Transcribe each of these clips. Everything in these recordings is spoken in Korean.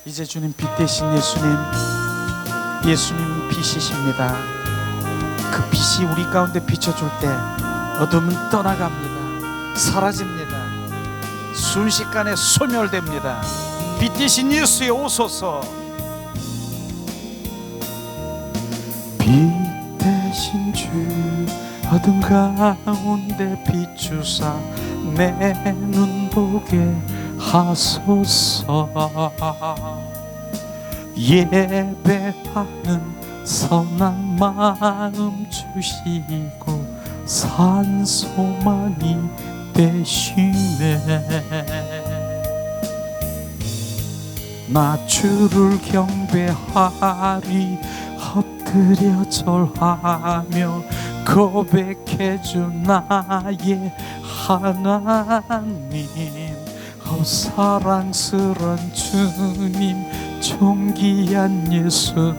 이제 주님 빛 대신 예수님 빛이십니다. 그 빛이 우리 가운데 비춰줄 때 어둠은 떠나갑니다. 사라집니다. 순식간에 소멸됩니다. 빛 대신 예수에 오소서. 빛 대신 주 어둠 가운데 비추사 내 눈 보게 하소서. 예배하는 선한 마음 주시고 산소망이 되시네. 나 주를 경배하리 엎드려 절하며 고백해주 나의 하나님. 사랑스런 주님, 존귀한 예수님,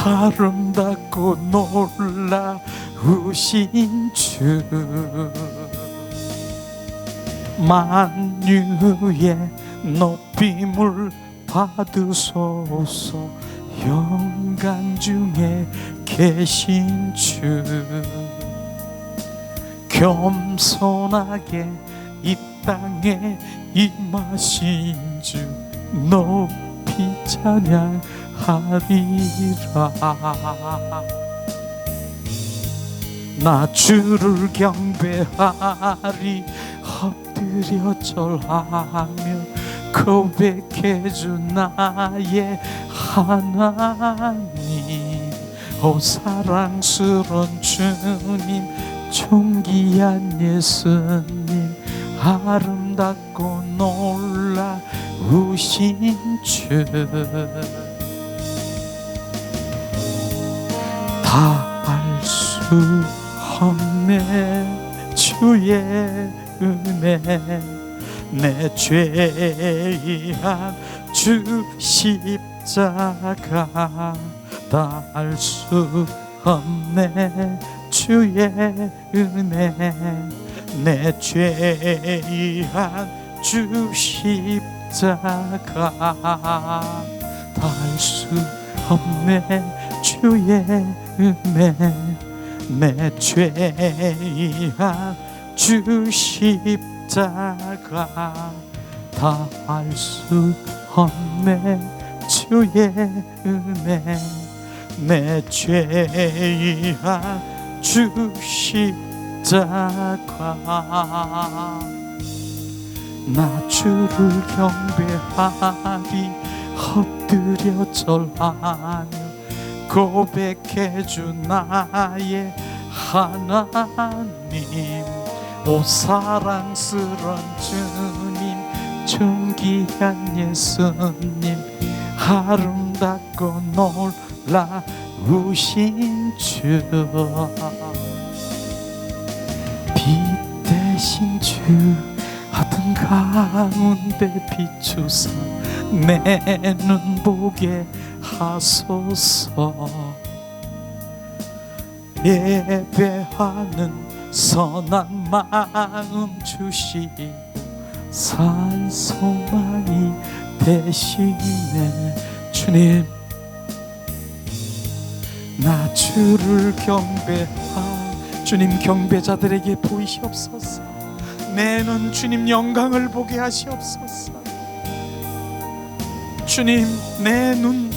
아름답고 놀라우신 주. 만유의 높임을 받으소서. 영광 중에 계신 주, 겸손하게 이 땅에 임하신 주 높이 찬양하리라. 나 주를 경배하리 엎드려 절하며 고백해주 나의 하나님. 오 사랑스런 주님, 존귀한 예수님, 아름답고 놀라우신 주. 다 알 수 없네 주의 은혜, 내 죄한 주 십자가. 다 알 수 없네 주의 은혜, 내 죄한 주 십자가. 다 알 수 없네 주의 은혜, 내 죄한 주 십자가. 다 알 수 없네 주의 은혜, 내 죄한 주 십자가. 나 주를 경배하리 엎드려 절하며 고백해주 나의 하나님. 오 사랑스런 주님, 존귀한 예수님, 아름답고 놀라우신 주. 빛 대신 주 어둠 가운데 비추사 내 눈 보게 하소서. 예배하는 선한 마음 주시고 산소망이 되시네. 주님, 나 주를 주님 경배자들에게 보이시옵소서. 내 눈 주님 영광을 보게 하시옵소서. 주님, 내 눈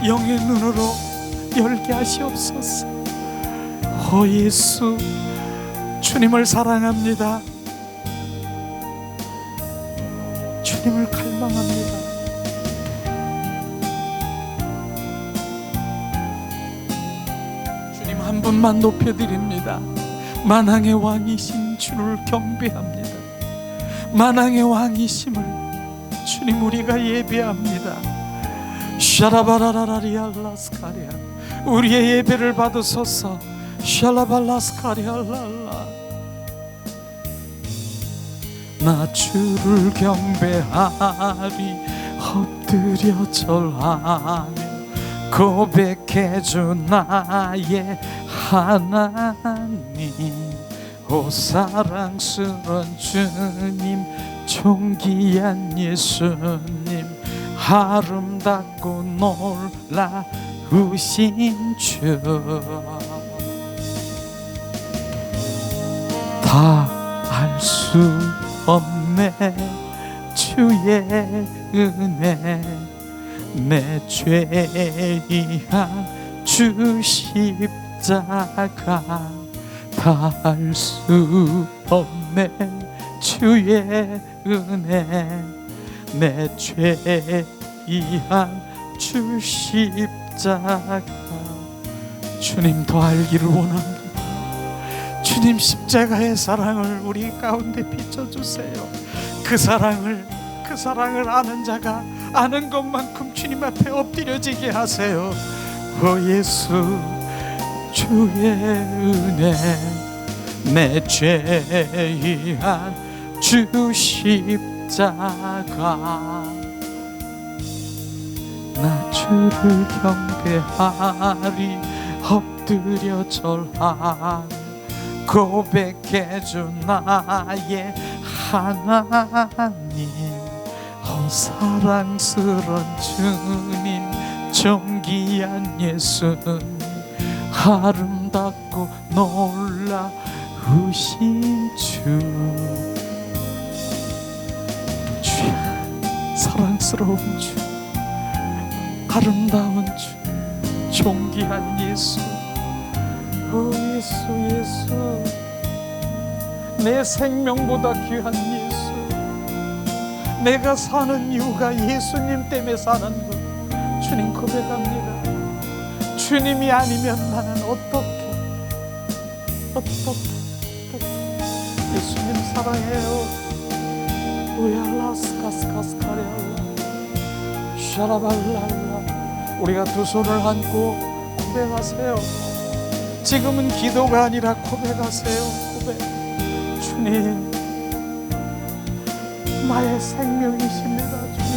영의 눈으로 열게 하시옵소서. 오 예수, 주님을 사랑합니다. 주님을 갈망합니다. 주님 한 분만 높여드립니다. 만왕의 왕이신 주를 경배합니다. 만왕의 왕이심을 주님 우리가 예배합니다. 샤라바라라리알라스카리아, 우리의 예배를 받으소서. 샬라발라스카리알랄라. 나 주를 경배하리 엎드려 절하며 고백해주 나의 하나님. 오 사랑스런 주님, 존귀한 예수님, 아름답고 놀라우신 주, 다 알 수 없네 주의 은혜, 내 죄이한 주 십자가, 다 알 수 없네 주의 은혜, 내 죄이한 주 십자가. 주님도 알기를 원합니다. 주님 십자가의 사랑을 우리 가운데 비춰주세요. 그 사랑을 아는 자가 아는 것만큼 주님 앞에 엎드려지게 하세요. 오 예수, 주의 은혜, 내 죄이한 주 십자가, 나 주를 경배하리, 엎드려 절하리, 고백해준 나의 하나님, 사랑스런 주님, 존귀한 예수님, 아름답고 놀라우신 주, 주야, 사랑스러운 주, 아름다운 주, 존귀한 예수. 오 예수, 예수, 내 생명보다 귀한 예수, 내가 사는 이유가 예수님 때문에 사는 것, 주님 고백합니다. 주님이 아니면 나는 어떻게 예수님 사랑해요. 우야라스카스카스카레알라 샤라발랄라. 우리가 두 손을 안고 고백하세요. 지금은 기도가 아니라 고백하세요. 고백. 주님, 나의 생명이십니다. 주님,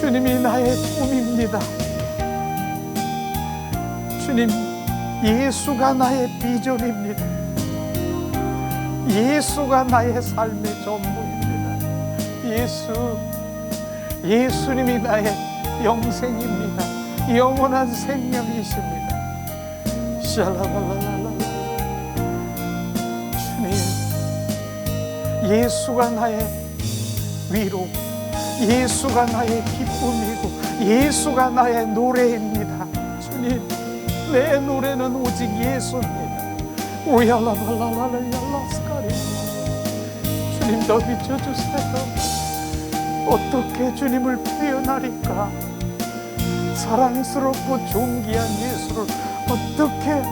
주님이 나의 꿈입니다. 주님, 예수가 나의 비전입니다. 예수가 나의 삶의 전부입니다. 예수님이 나의 영생입니다. 영원한 생명이십니다. 샬라발랄랄라. 주님, 예수가 나의 위로, 예수가 나의 기쁨이고, 예수가 나의 노래입니다. 주님, 내 노래는 오직 예수입니다. 오얄라발랄랄랄라스카리. 주님, 더 비춰주세요. 어떻게 주님을 표현하리까? 사랑스럽고 존귀한 예수를 어떻게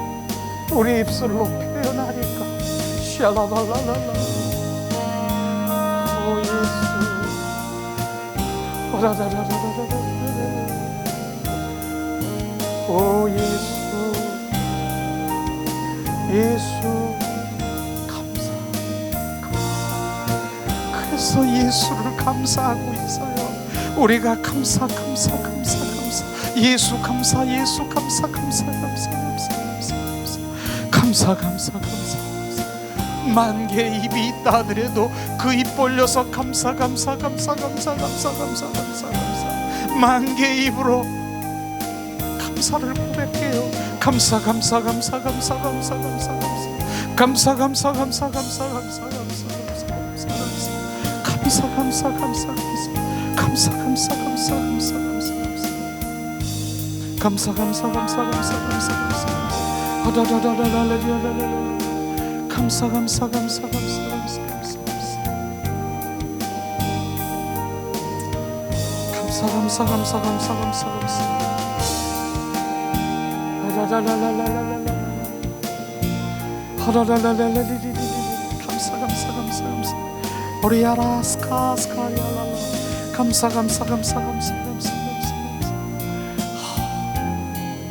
우리 입술로 표현하리까? 샬라발랄랄라. 오 예수, 오라라라라라라. 오 예수, 예수, 감사. 그래서 예수를 감사하고 있어요. 우리가 감사. 예수 감사, 예수 감사. 만 개의 입이 있다 하더라도 그 입 벌려서 감사. 만 개의 입으로 감사를 고백해요. 감사.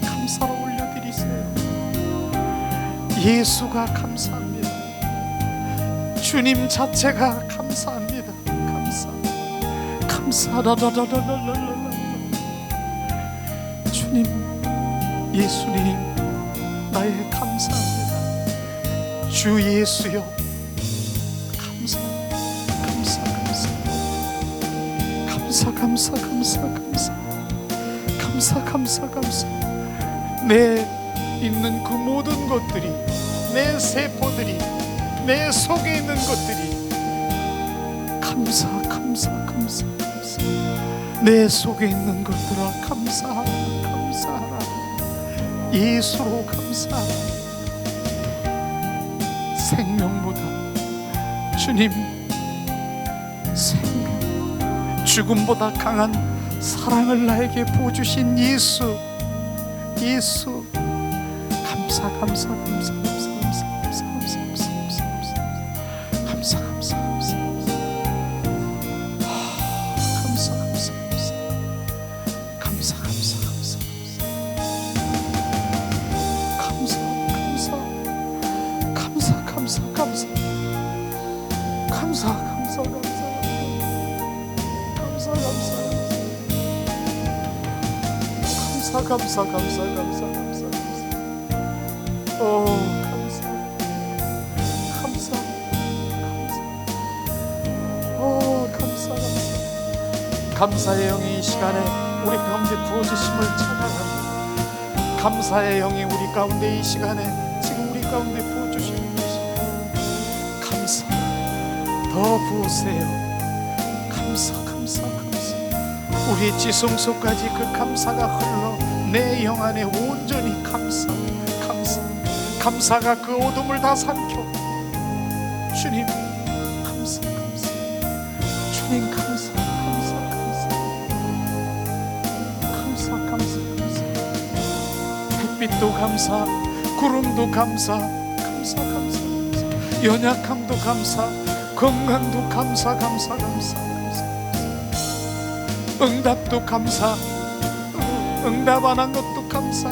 감사로 올려드리세요. 예수가 감사합니다. 주님 자체가 감사합니다. 감사라라라라라라라. 주님, 예수님, 나의 감사합니다. 주 예수여, 감사. 감사 내 있는 그 모든 것들이, 내 세포들이, 내 속에 있는 것들이 감사 내 속에 있는 것들아 감사하라 예수로 감사하라. 생명보다 주님, 생명, 죽음보다 강한 사랑을 나에게 부어주신 예수 감사 감사의 영이 이 시간에 우리 가운데 부어주심을 찬양합니다. 감사의 영이 우리 가운데 이 시간에 지금 우리 가운데 부어주시는 것입니다. 감사, 더 부으세요. 감사. 우리의 지성소까지 그 감사가 흘러 내 영 안에 온전히 감사가 그 어둠을 다 삼켜. 주님 감사 주님 감사 햇빛도 감사, 구름도 감사, 연약함도 감사, 건강도 감사, 응답도 감사, 응답 안 한 것도 감사.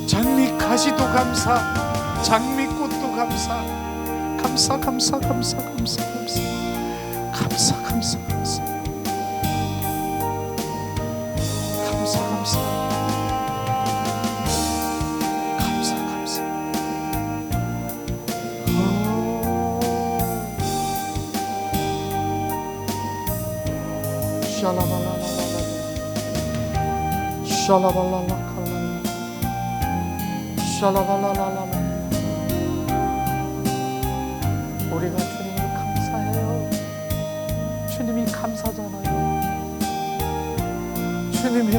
장미가지도 감사, 장미꽃도 감사. 우리가 주님을 감사해요. 주님이 감사잖아요. 주님의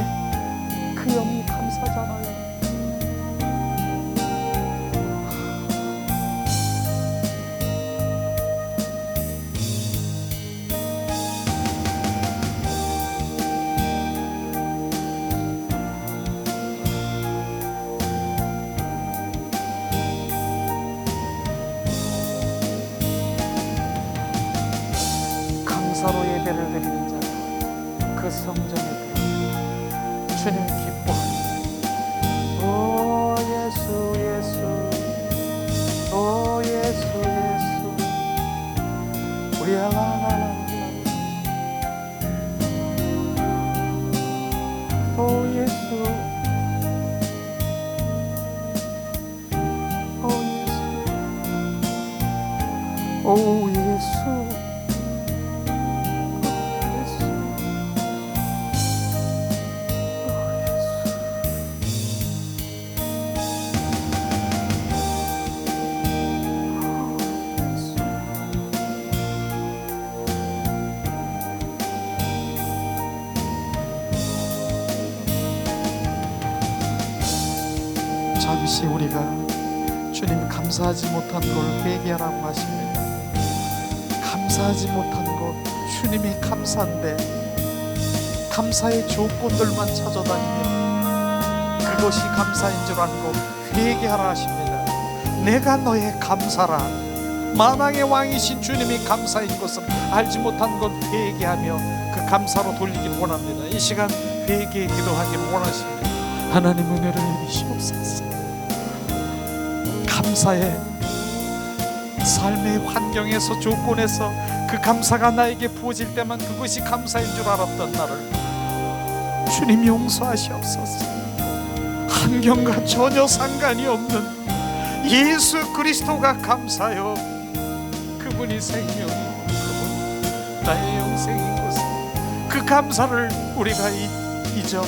그 영이 감사잖아요. 감사로 예배를 드리는 자, 그 성전에 들어 주님 기뻐합니다. 오 예수, 오 예수, 우리 알라라라, 오 예수, 오 예수. 잠시 우리가 주님 감사하지 못한 걸 회개하라고 하십니다. 감사하지 못한 것, 주님이 감사한데 감사의 조건들만 찾아다니며 그것이 감사인 줄 알고 회개하라 하십니다. 내가 너의 감사라. 만왕의 왕이신 주님이 감사인 것을 알지 못한 것 회개하며 그 감사로 돌리길 원합니다. 이 시간 회개의 기도하기를 원하십니다. 하나님 은혜를 내리시옵소서. 감사의 삶의 환경에서, 조건에서 그 감사가 나에게 부어질 때만 그것이 감사인 줄 알았던 나를 주님 용서하시옵소서. 환경과 전혀 상관이 없는 예수 그리스도가 감사요. 그분이 생명이고 나의 영생인 것을, 그 감사를 우리가 잊어.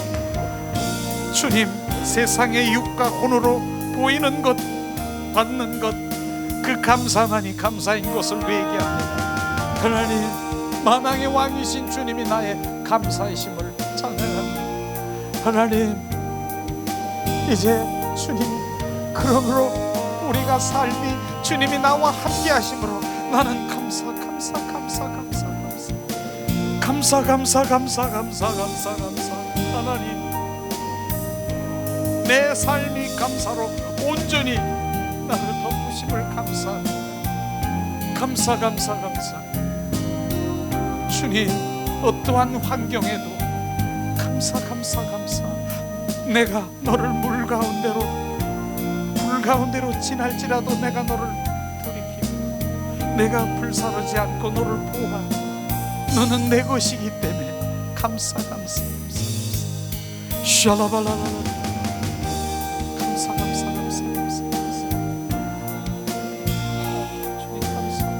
주님, 세상의 육과 혼으로 보이는 것, 받는 것, 그 감사만이 감사인 것을 회개합니다. 하나님, 만왕의 왕이신 주님이 나의 감사이심을 찬양합니다. 하나님, 이제 주님, 그러므로 우리가 삶이 주님이 나와 함께 하심으로 나는 감사 하나님, 내 삶이 감사로 온전히 나를 덮으심을 감사합니다. 감사. 주님, 어떠한 환경에도 감사. 내가 너를 물 가운데로 지날지라도 내가 너를 돌이키고, 내가 불사르지 않고 너를 보호하고, 너는 내 것이기 때문에 감사. 샬라발라라. 감사. 주님 감사.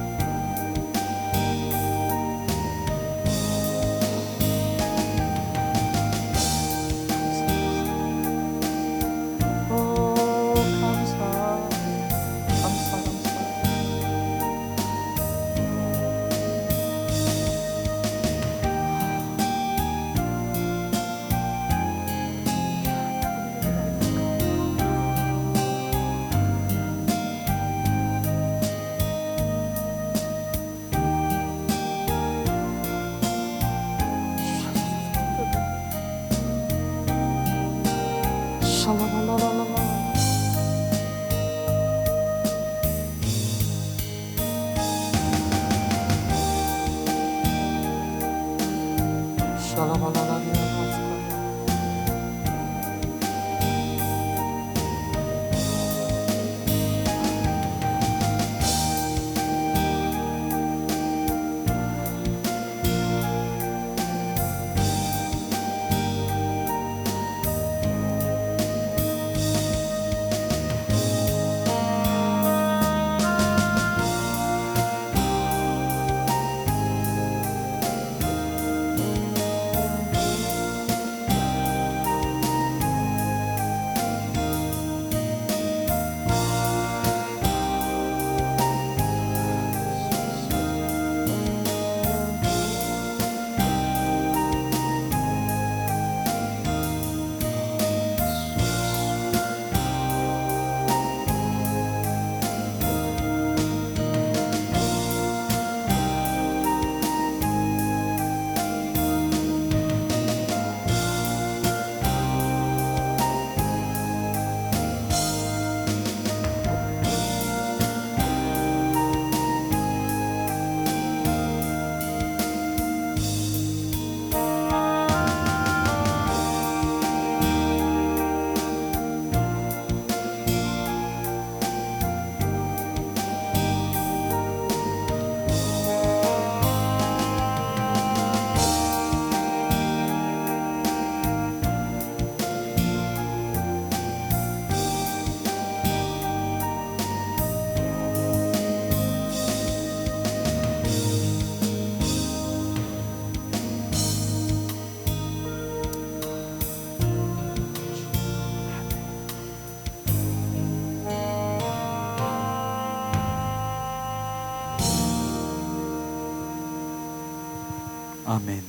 아멘.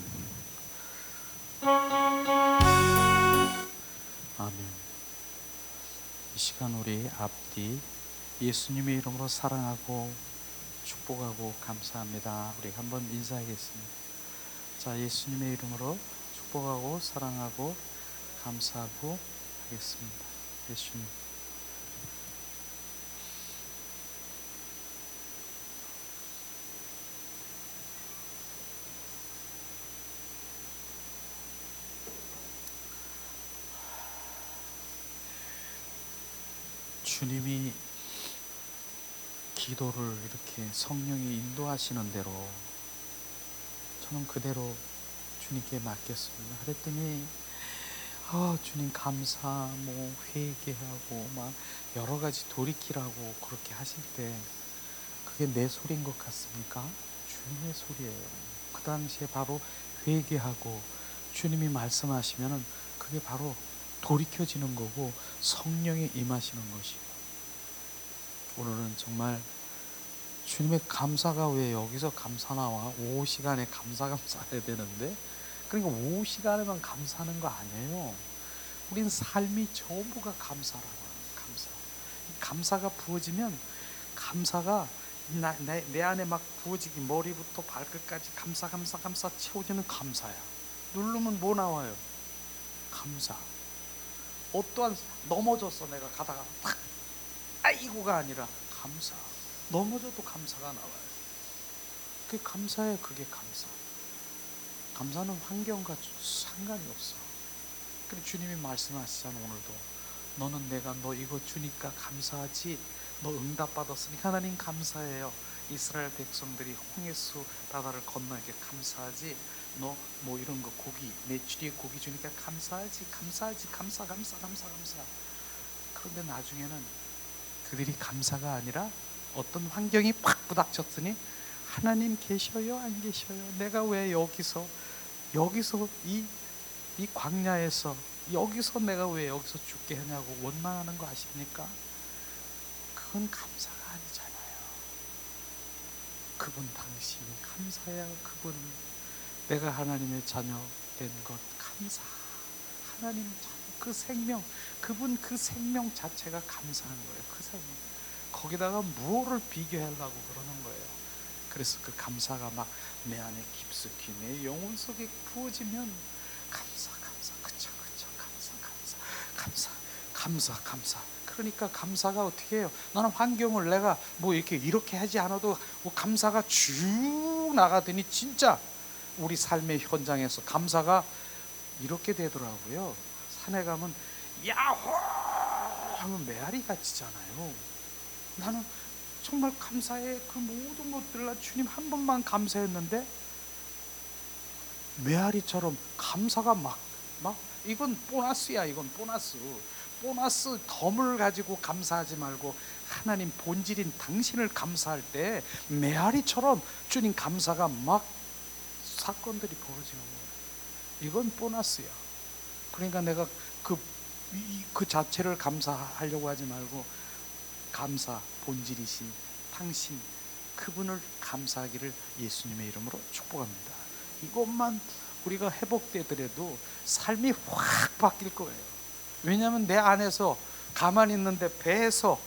이 시간 우리 앞뒤 예수님의 이름으로 사랑하고 축복하고 감사합니다. 우리 한번 인사하겠습니다. 자, 예수님의 이름으로 축복하고 사랑하고 감사하고 하겠습니다. 예수님. 주님이 기도를 이렇게 성령이 인도하시는 대로 저는 그대로 주님께 맡겼습니다. 그랬더니 주님 감사, 회개하고 막 여러 가지 돌이키라고 그렇게 하실 때 그게 내 소리인 것 같습니까? 주님의 소리예요. 그 당시에 바로 회개하고 주님이 말씀하시면은 그게 바로 돌이켜지는 거고 성령이 임하시는 것이고, 오늘은 정말 주님의 감사가 왜 여기서 감사 나와? 오후 시간에 감사해야 되는데, 그러니까 오후 시간에만 감사하는 거 아니에요. 우린 삶이 전부가 감사라고 하는, 감사. 감사가 부어지면, 감사가 내 안에 막 부어지기, 머리부터 발끝까지 감사 채워지는 감사야. 누르면 뭐 나와요? 감사. 어떠한, 넘어졌어 내가 가다가 탁, 아이고가 아니라 감사. 넘어져도 감사가 나와요. 그게 감사예요. 그게 감사. 감사는 환경과 상관이 없어. 그리고 주님이 말씀하시잖아. 오늘도 너는 내가 너 이거 주니까 감사하지, 너 응답받았으니까 하나님 감사해요. 이스라엘 백성들이 홍해수 바다를 건너게 감사하지, 너 뭐 이런 거 고기, 메추리에 고기 주니까 감사하지, 감사. 그런데 나중에는 그들이 감사가 아니라 어떤 환경이 팍 부닥쳤더니 하나님 계셔요 안 계셔요? 내가 왜 여기서 이 광야에서 여기서 내가 왜 여기서 죽게 하냐고 원망하는 거 아십니까? 그건 감사가 아니잖아요. 그분 당신이 감사해야, 그분 내가 하나님의 자녀 된 것 감사. 하나님 그 생명, 그분 그 생명 자체가 감사한 거예요. 그 생명. 거기다가 무엇을 비교하려고 그러는 거예요. 그래서 그 감사가 막 내 안에 깊숙이 내 영혼 속에 부어지면 감사. 그러니까 감사가 어떻게 해요? 나는 환경을 내가 뭐 이렇게 하지 않아도 뭐 감사가 쭉 나가더니 진짜 우리 삶의 현장에서 감사가 이렇게 되더라고요. 산에 가면 야호 하면 메아리가 치잖아요. 나는 정말 감사해. 그 모든 것들 나 주님 한 번만 감사했는데 메아리처럼 감사가 막 이건 보너스야. 이건 보너스 덤을 가지고 감사하지 말고 하나님 본질인 당신을 감사할 때 메아리처럼 주님 감사가 막 사건들이 벌어지는 거예요. 이건 보너스야. 그러니까 내가 그 자체를 감사하려고 하지 말고 감사 본질이신 당신 그분을 감사하기를 예수님의 이름으로 축복합니다. 이것만 우리가 회복되더라도 삶이 확 바뀔 거예요. 왜냐하면 내 안에서 가만히 있는데 배에서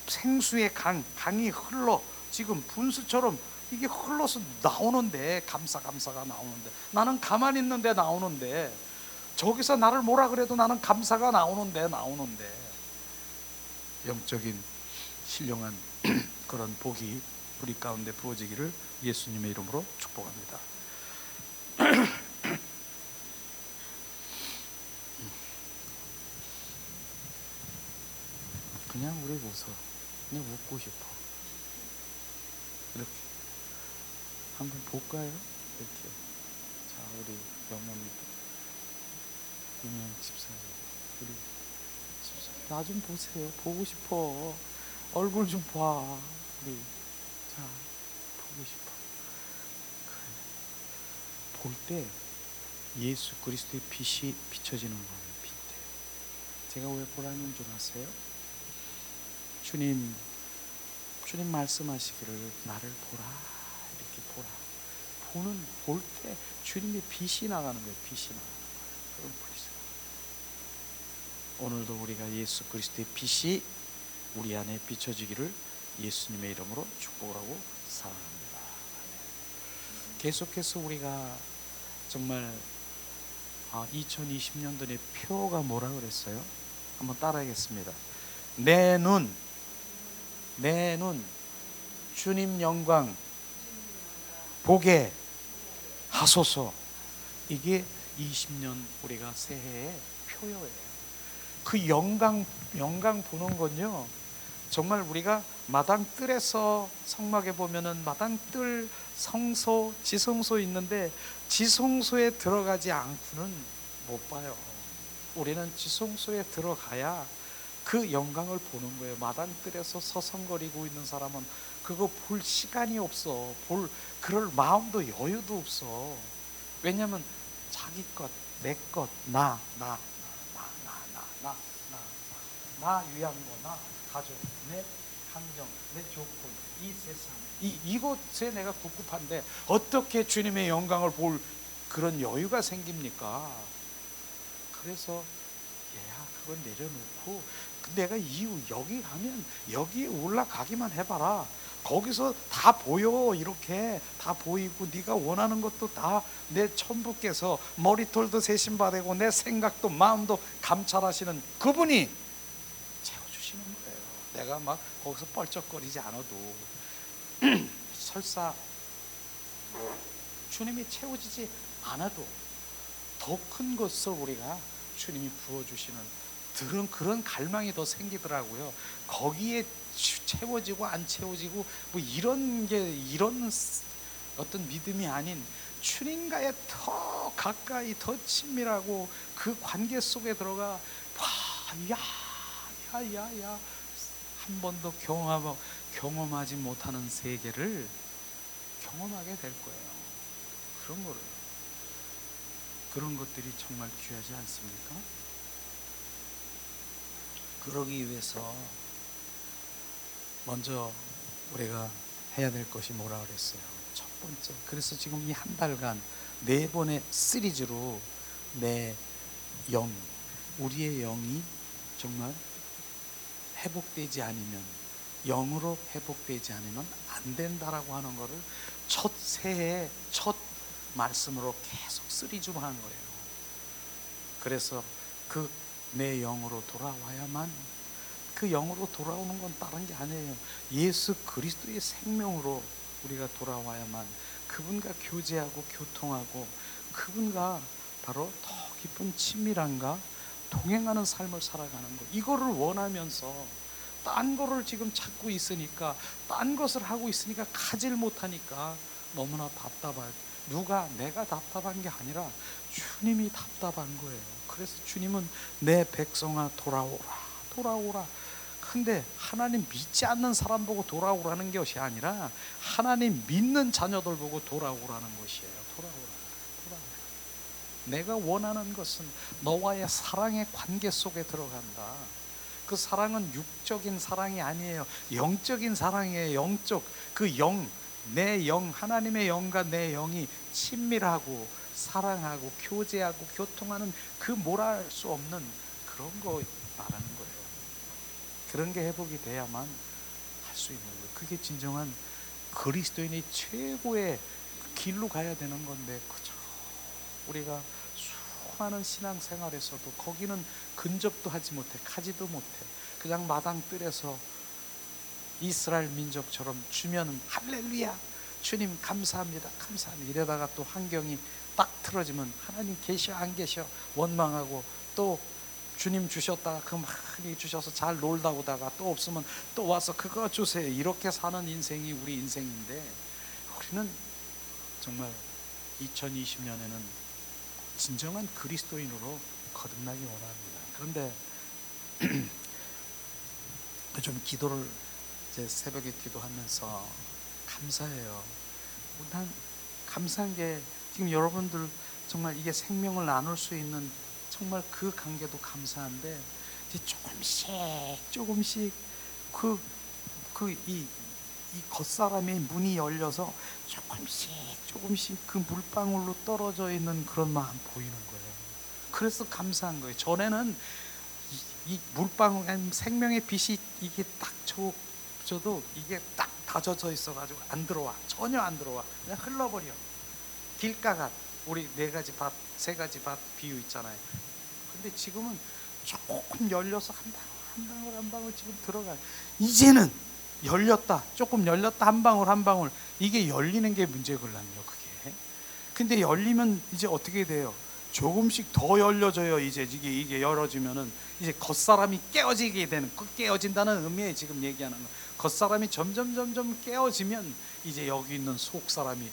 생수의 강이 흘러 지금 분수처럼 이게 흘러서 나오는데, 감사가 나오는데, 나는 가만히 있는데 나오는데, 저기서 나를 뭐라 그래도 나는 감사가 나오는데 영적인 신령한 그런 복이 우리 가운데 부어지기를 예수님의 이름으로 축복합니다. 그냥 우리 웃어. 그냥 웃고 싶어. 이렇게 한번 볼까요? 이렇게. 자, 우리 영원히 유명 집사님, 우리 집사님 나 좀 보세요. 보고 싶어. 얼굴 좀 봐. 우리 자 보고 싶어. 그래. 볼 때 예수 그리스도의 빛이 비춰지는 거예요. 빛. 제가 왜 보라는 줄 아세요? 주님 말씀하시기를 나를 보라, 이렇게 보라. 볼 때 주님의 빛이 나가는 거예요. 빛이 나가는 거예요. 그런 빛이. 오늘도 우리가 예수 그리스도의 빛이 우리 안에 비춰지기를 예수님의 이름으로 축복을 하고 사랑합니다. 계속해서 우리가 정말 2020년도의 표가 뭐라 그랬어요? 한번 따라하겠습니다. 내 눈 주님 영광 보게 하소서. 이게 20년 우리가 새해의 표요예요. 그 영광 보는 건요, 정말 우리가 마당뜰에서 성막에 보면은 마당뜰 성소, 지성소 있는데 지성소에 들어가지 않고는 못 봐요. 우리는 지성소에 들어가야 그 영광을 보는 거예요. 마당뜰에서 서성거리고 있는 사람은 그거 볼 시간이 없어. 볼 그럴 마음도 여유도 없어. 왜냐면 자기 것, 내 것, 나 위한 거, 나 가족, 내 환경, 내 조건, 이 세상, 이것에 내가 국급한데 어떻게 주님의 영광을 볼 그런 여유가 생깁니까? 그래서 얘야, 그건 내려놓고 내가 이후 여기 가면 여기에 올라가기만 해봐라. 거기서 다 보여. 이렇게 다 보이고 네가 원하는 것도 다 내 천부께서 머리털도 세심받고 내 생각도 마음도 감찰하시는 그분이 채워주시는 거예요. 내가 막 거기서 뻘쩍거리지 않아도 설사 주님이 채워지지 않아도 더 큰 것을 우리가 주님이 부어주시는 그런 갈망이 더 생기더라고요. 거기에 채워지고 안 채워지고 뭐 이런 어떤 믿음이 아닌 주님과의 더 가까이 더 친밀하고 그 관계 속에 들어가 야야야야 한 번도 경험하지 못하는 세계를 경험하게 될 거예요. 그런 것들이 정말 귀하지 않습니까? 그러기 위해서 먼저 우리가 해야 될 것이 뭐라 그랬어요? 첫 번째, 그래서 지금 이 한 달간 4번의 시리즈로 내 영, 우리의 영이 정말 회복되지 않으면, 영으로 회복되지 않으면 안 된다라고 하는 것을 첫 새해 첫 말씀으로 계속 시리즈로 하는 거예요. 그래서 그 내 영으로 돌아와야만, 그 영으로 돌아오는 건 다른 게 아니에요. 예수 그리스도의 생명으로 우리가 돌아와야만 그분과 교제하고 교통하고 그분과 바로 더 깊은 친밀함과 동행하는 삶을 살아가는 거. 이거를 원하면서 딴 거를 지금 찾고 있으니까, 딴 것을 하고 있으니까 가질 못하니까 너무나 답답해요. 내가 답답한 게 아니라 주님이 답답한 거예요. 그래서 주님은 내 백성아 돌아오라. 근데 하나님 믿지 않는 사람 보고 돌아오라는 것이 아니라 하나님 믿는 자녀들 보고 돌아오라는 것이에요. 돌아오라. 내가 원하는 것은 너와의 사랑의 관계 속에 들어간다. 그 사랑은 육적인 사랑이 아니에요. 영적인 사랑이에요. 영적, 그 영, 내 영, 하나님의 영과 내 영이 친밀하고 사랑하고 교제하고 교통하는 그 뭐랄 수 없는 그런 거 말하는 거예요. 그런 게 회복이 돼야만 할 수 있는 거예요. 그게 진정한 그리스도인의 최고의 길로 가야 되는 건데, 그죠? 우리가 수많은 신앙생활에서도 거기는 근접도 하지 못해, 가지도 못해. 그냥 마당뜰에서 이스라엘 민족처럼 주면은 할렐루야, 주님 감사합니다 이러다가 또 환경이 딱 틀어지면 하나님 계셔 안 계셔 원망하고, 또 주님 주셨다가 그 많이 주셔서 잘 놀다 오다가 또 없으면 또 와서 그거 주세요. 이렇게 사는 인생이 우리 인생인데, 우리는 정말 2020년에는 진정한 그리스도인으로 거듭나기 원합니다. 그런데 좀 기도를 이제 새벽에 기도하면서 감사해요. 난 감사한 게 지금 여러분들 정말 이게 생명을 나눌 수 있는 정말 그 관계도 감사한데, 이제 조금씩 이 겉사람의 문이 열려서 조금씩 그 물방울로 떨어져 있는 그런 마음 보이는 거예요. 그래서 감사한 거예요. 전에는 이 물방울, 생명의 빛이 이게 딱 줘도 이게 딱 다져져 있어가지고 안 들어와. 전혀 안 들어와. 그냥 흘러버려. 길가가 우리 4가지 밭, 3가지 밭 비유 있잖아요. 근데 지금은 조금 열려서 한 방울 지금 들어가요. 이제는 열렸다, 조금 열렸다, 한 방울 이게 열리는 게 문제거든요. 그게. 근데 열리면 이제 어떻게 돼요? 조금씩 더 열려져요. 이게 열어지면은 이제 겉사람이 깨어지게 되는, 깨어진다는 의미에 지금 얘기하는 거. 겉사람이 점점 깨어지면 이제 여기 있는 속사람이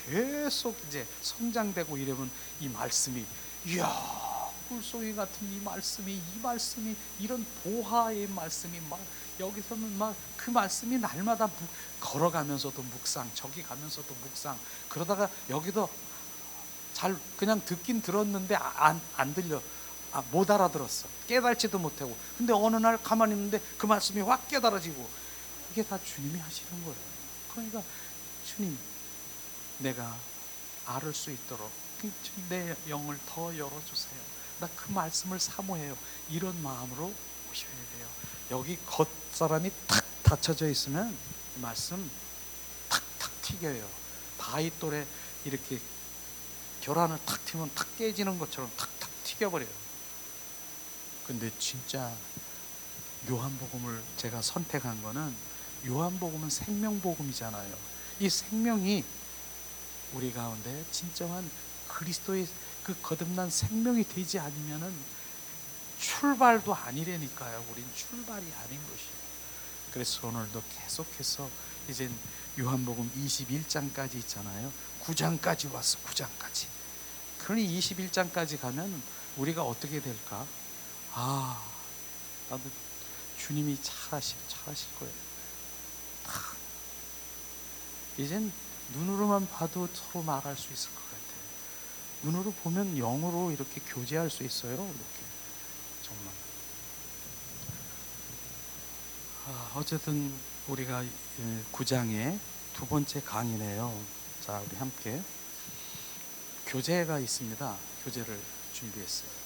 계속 이제 성장되고 이러면 이 말씀이, 이야, 꿀송이 같은 이 말씀이 이런 보화의 말씀이 막 여기서는 막 그 말씀이 날마다 걸어가면서도 묵상, 저기 가면서도 묵상, 그러다가 여기도 잘 그냥 듣긴 들었는데 안 들려, 못 알아들었어, 깨달지도 못하고. 근데 어느 날 가만히 있는데 그 말씀이 확 깨달아지고. 이게 다 주님이 하시는 거예요. 그러니까 주님, 내가 알을 수 있도록 내 영을 더 열어주세요. 나 그 말씀을 사모해요. 이런 마음으로 오셔야 돼요. 여기 겉사람이 탁 닫혀져 있으면 말씀 탁탁 튀겨요. 바위돌에 이렇게 계란을 탁 튀면 탁 깨지는 것처럼 탁탁 튀겨버려요. 근데 진짜 요한복음을 제가 선택한 거는, 요한복음은 생명복음이잖아요. 이 생명이 우리 가운데 진정한 그리스도의 그 거듭난 생명이 되지 않으면은 출발도 아니라니까요. 우린 출발이 아닌 것이에요. 그래서 오늘도 계속해서 이제 요한복음 21장까지 있잖아요. 9장까지 왔어. 9장까지. 그러니 21장까지 가면 우리가 어떻게 될까? 나도 주님이 잘하실 거예요. 이젠 눈으로만 봐도 서로 말할 수 있을 것 같아요. 눈으로 보면 영으로 이렇게 교제할 수 있어요. 이렇게 정말. 어쨌든 우리가 9장의 두 번째 강의네요. 자, 우리 함께 교제가 있습니다. 교제를 준비했어요.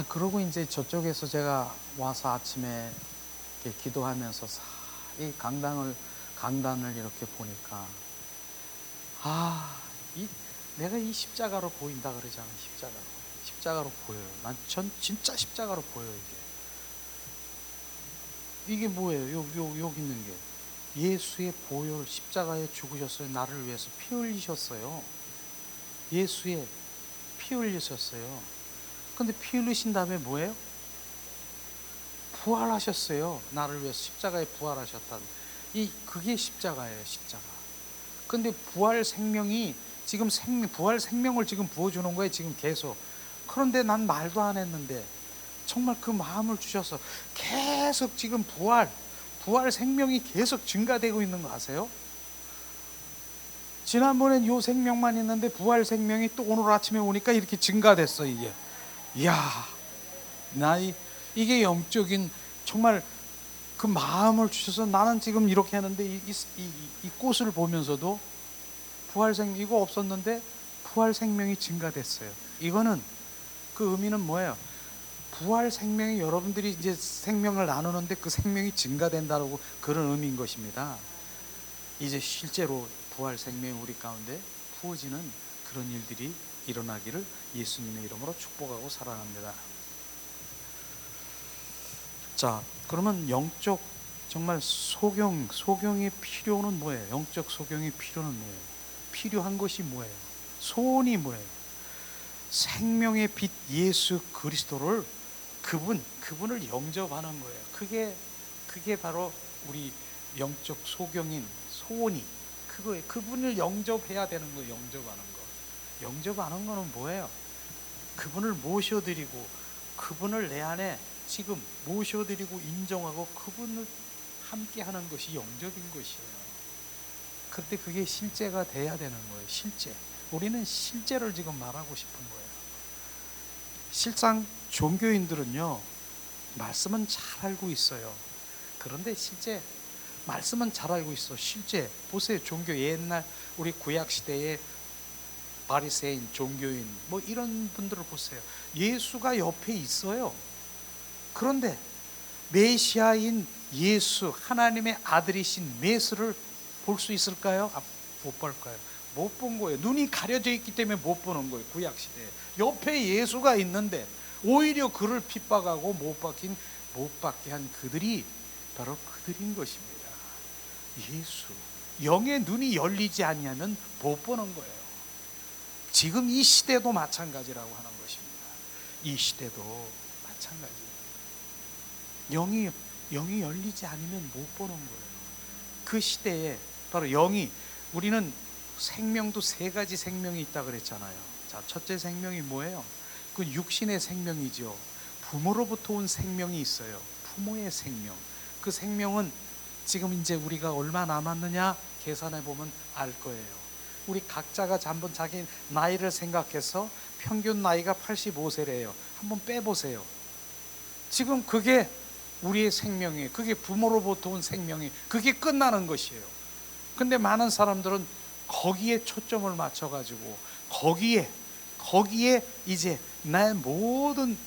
그러고 이제 저쪽에서 제가 와서 아침에 이렇게 기도하면서 이 강단을 이렇게 보니까 내가 이 십자가로 보인다 그러잖아요. 십자가로 보여요. 전 진짜 십자가로 보여요. 이게 뭐예요? 여기 있는 게 예수의 보혈, 십자가에 죽으셨어요. 나를 위해서 피 흘리셨어요. 예수의 피 흘리셨어요. 근데 피 흘리신 다음에 뭐예요? 부활하셨어요. 나를 위해서 십자가에 부활하셨다는, 그게 십자가예요. 십자가. 근데 부활 생명이 지금 부활 생명을 지금 부어주는 거예요. 지금 계속. 그런데 난 말도 안 했는데 정말 그 마음을 주셔서 계속 지금 부활 생명이 계속 증가되고 있는 거 아세요? 지난번엔 요 생명만 있는데 부활 생명이 또 오늘 아침에 오니까 이렇게 증가됐어. 이게 이야, 이게 영적인 정말 그 마음을 주셔서 나는 지금 이렇게 하는데 이 꽃을 보면서도 부활 생명, 이거 없었는데 부활 생명이 증가됐어요. 이거는 그 의미는 뭐예요? 부활 생명이 여러분들이 이제 생명을 나누는데 그 생명이 증가된다고, 그런 의미인 것입니다. 이제 실제로 부활 생명이 우리 가운데 부어지는 그런 일들이 일어나기를 예수님의 이름으로 축복하고 사랑합니다. 자, 그러면 영적 정말 소경의 필요는 뭐예요? 영적 소경의 필요는 뭐예요? 필요한 것이 뭐예요? 소원이 뭐예요? 생명의 빛 예수 그리스도를, 그분을 영접하는 거예요. 그게 바로 우리 영적 소경인 소원이 그거예요. 그분을 영접해야 되는 거예요. 영접하는 거는 뭐예요? 그분을 모셔드리고, 그분을 내 안에 지금 모셔드리고 인정하고 그분을 함께 하는 것이 영접인 것이에요. 그때 그게 실제가 돼야 되는 거예요. 실제. 우리는 실제를 지금 말하고 싶은 거예요. 실상 종교인들은요, 말씀은 잘 알고 있어요. 그런데 실제 말씀은 잘 알고 있어. 실제 보세요. 종교 옛날 우리 구약 시대에 바리새인, 종교인 뭐 이런 분들을 보세요. 예수가 옆에 있어요. 그런데 메시아인 예수, 하나님의 아들이신 메시아를 볼 수 있을까요? 못 볼까요? 못 본 거예요. 눈이 가려져 있기 때문에 못 보는 거예요. 구약 시대에 옆에 예수가 있는데 오히려 그를 핍박하고 못 받게 한 그들이 바로 그들인 것입니다. 예수. 영의 눈이 열리지 않으면 못 보는 거예요. 지금 이 시대도 마찬가지라고 하는 것입니다. 이 시대도 마찬가지예요. 영이 열리지 않으면 못 보는 거예요. 그 시대에 바로 우리는 생명도 세 가지 생명이 있다 그랬잖아요. 자, 첫째 생명이 뭐예요? 그 육신의 생명이죠. 부모로부터 온 생명이 있어요. 부모의 생명. 그 생명은 지금 이제 우리가 얼마 남았느냐 계산해 보면 알 거예요. 우리 각자가 한번 자기 나이를 생각해서 평균 나이가 85세래요. 한번 빼보세요. 지금 그게 우리의 생명이에요. 그게 부모로부터 온 생명이, 그게 끝나는 것이에요. 근데 많은 사람들은 거기에 초점을 맞춰가지고 거기에 이제 나의 모든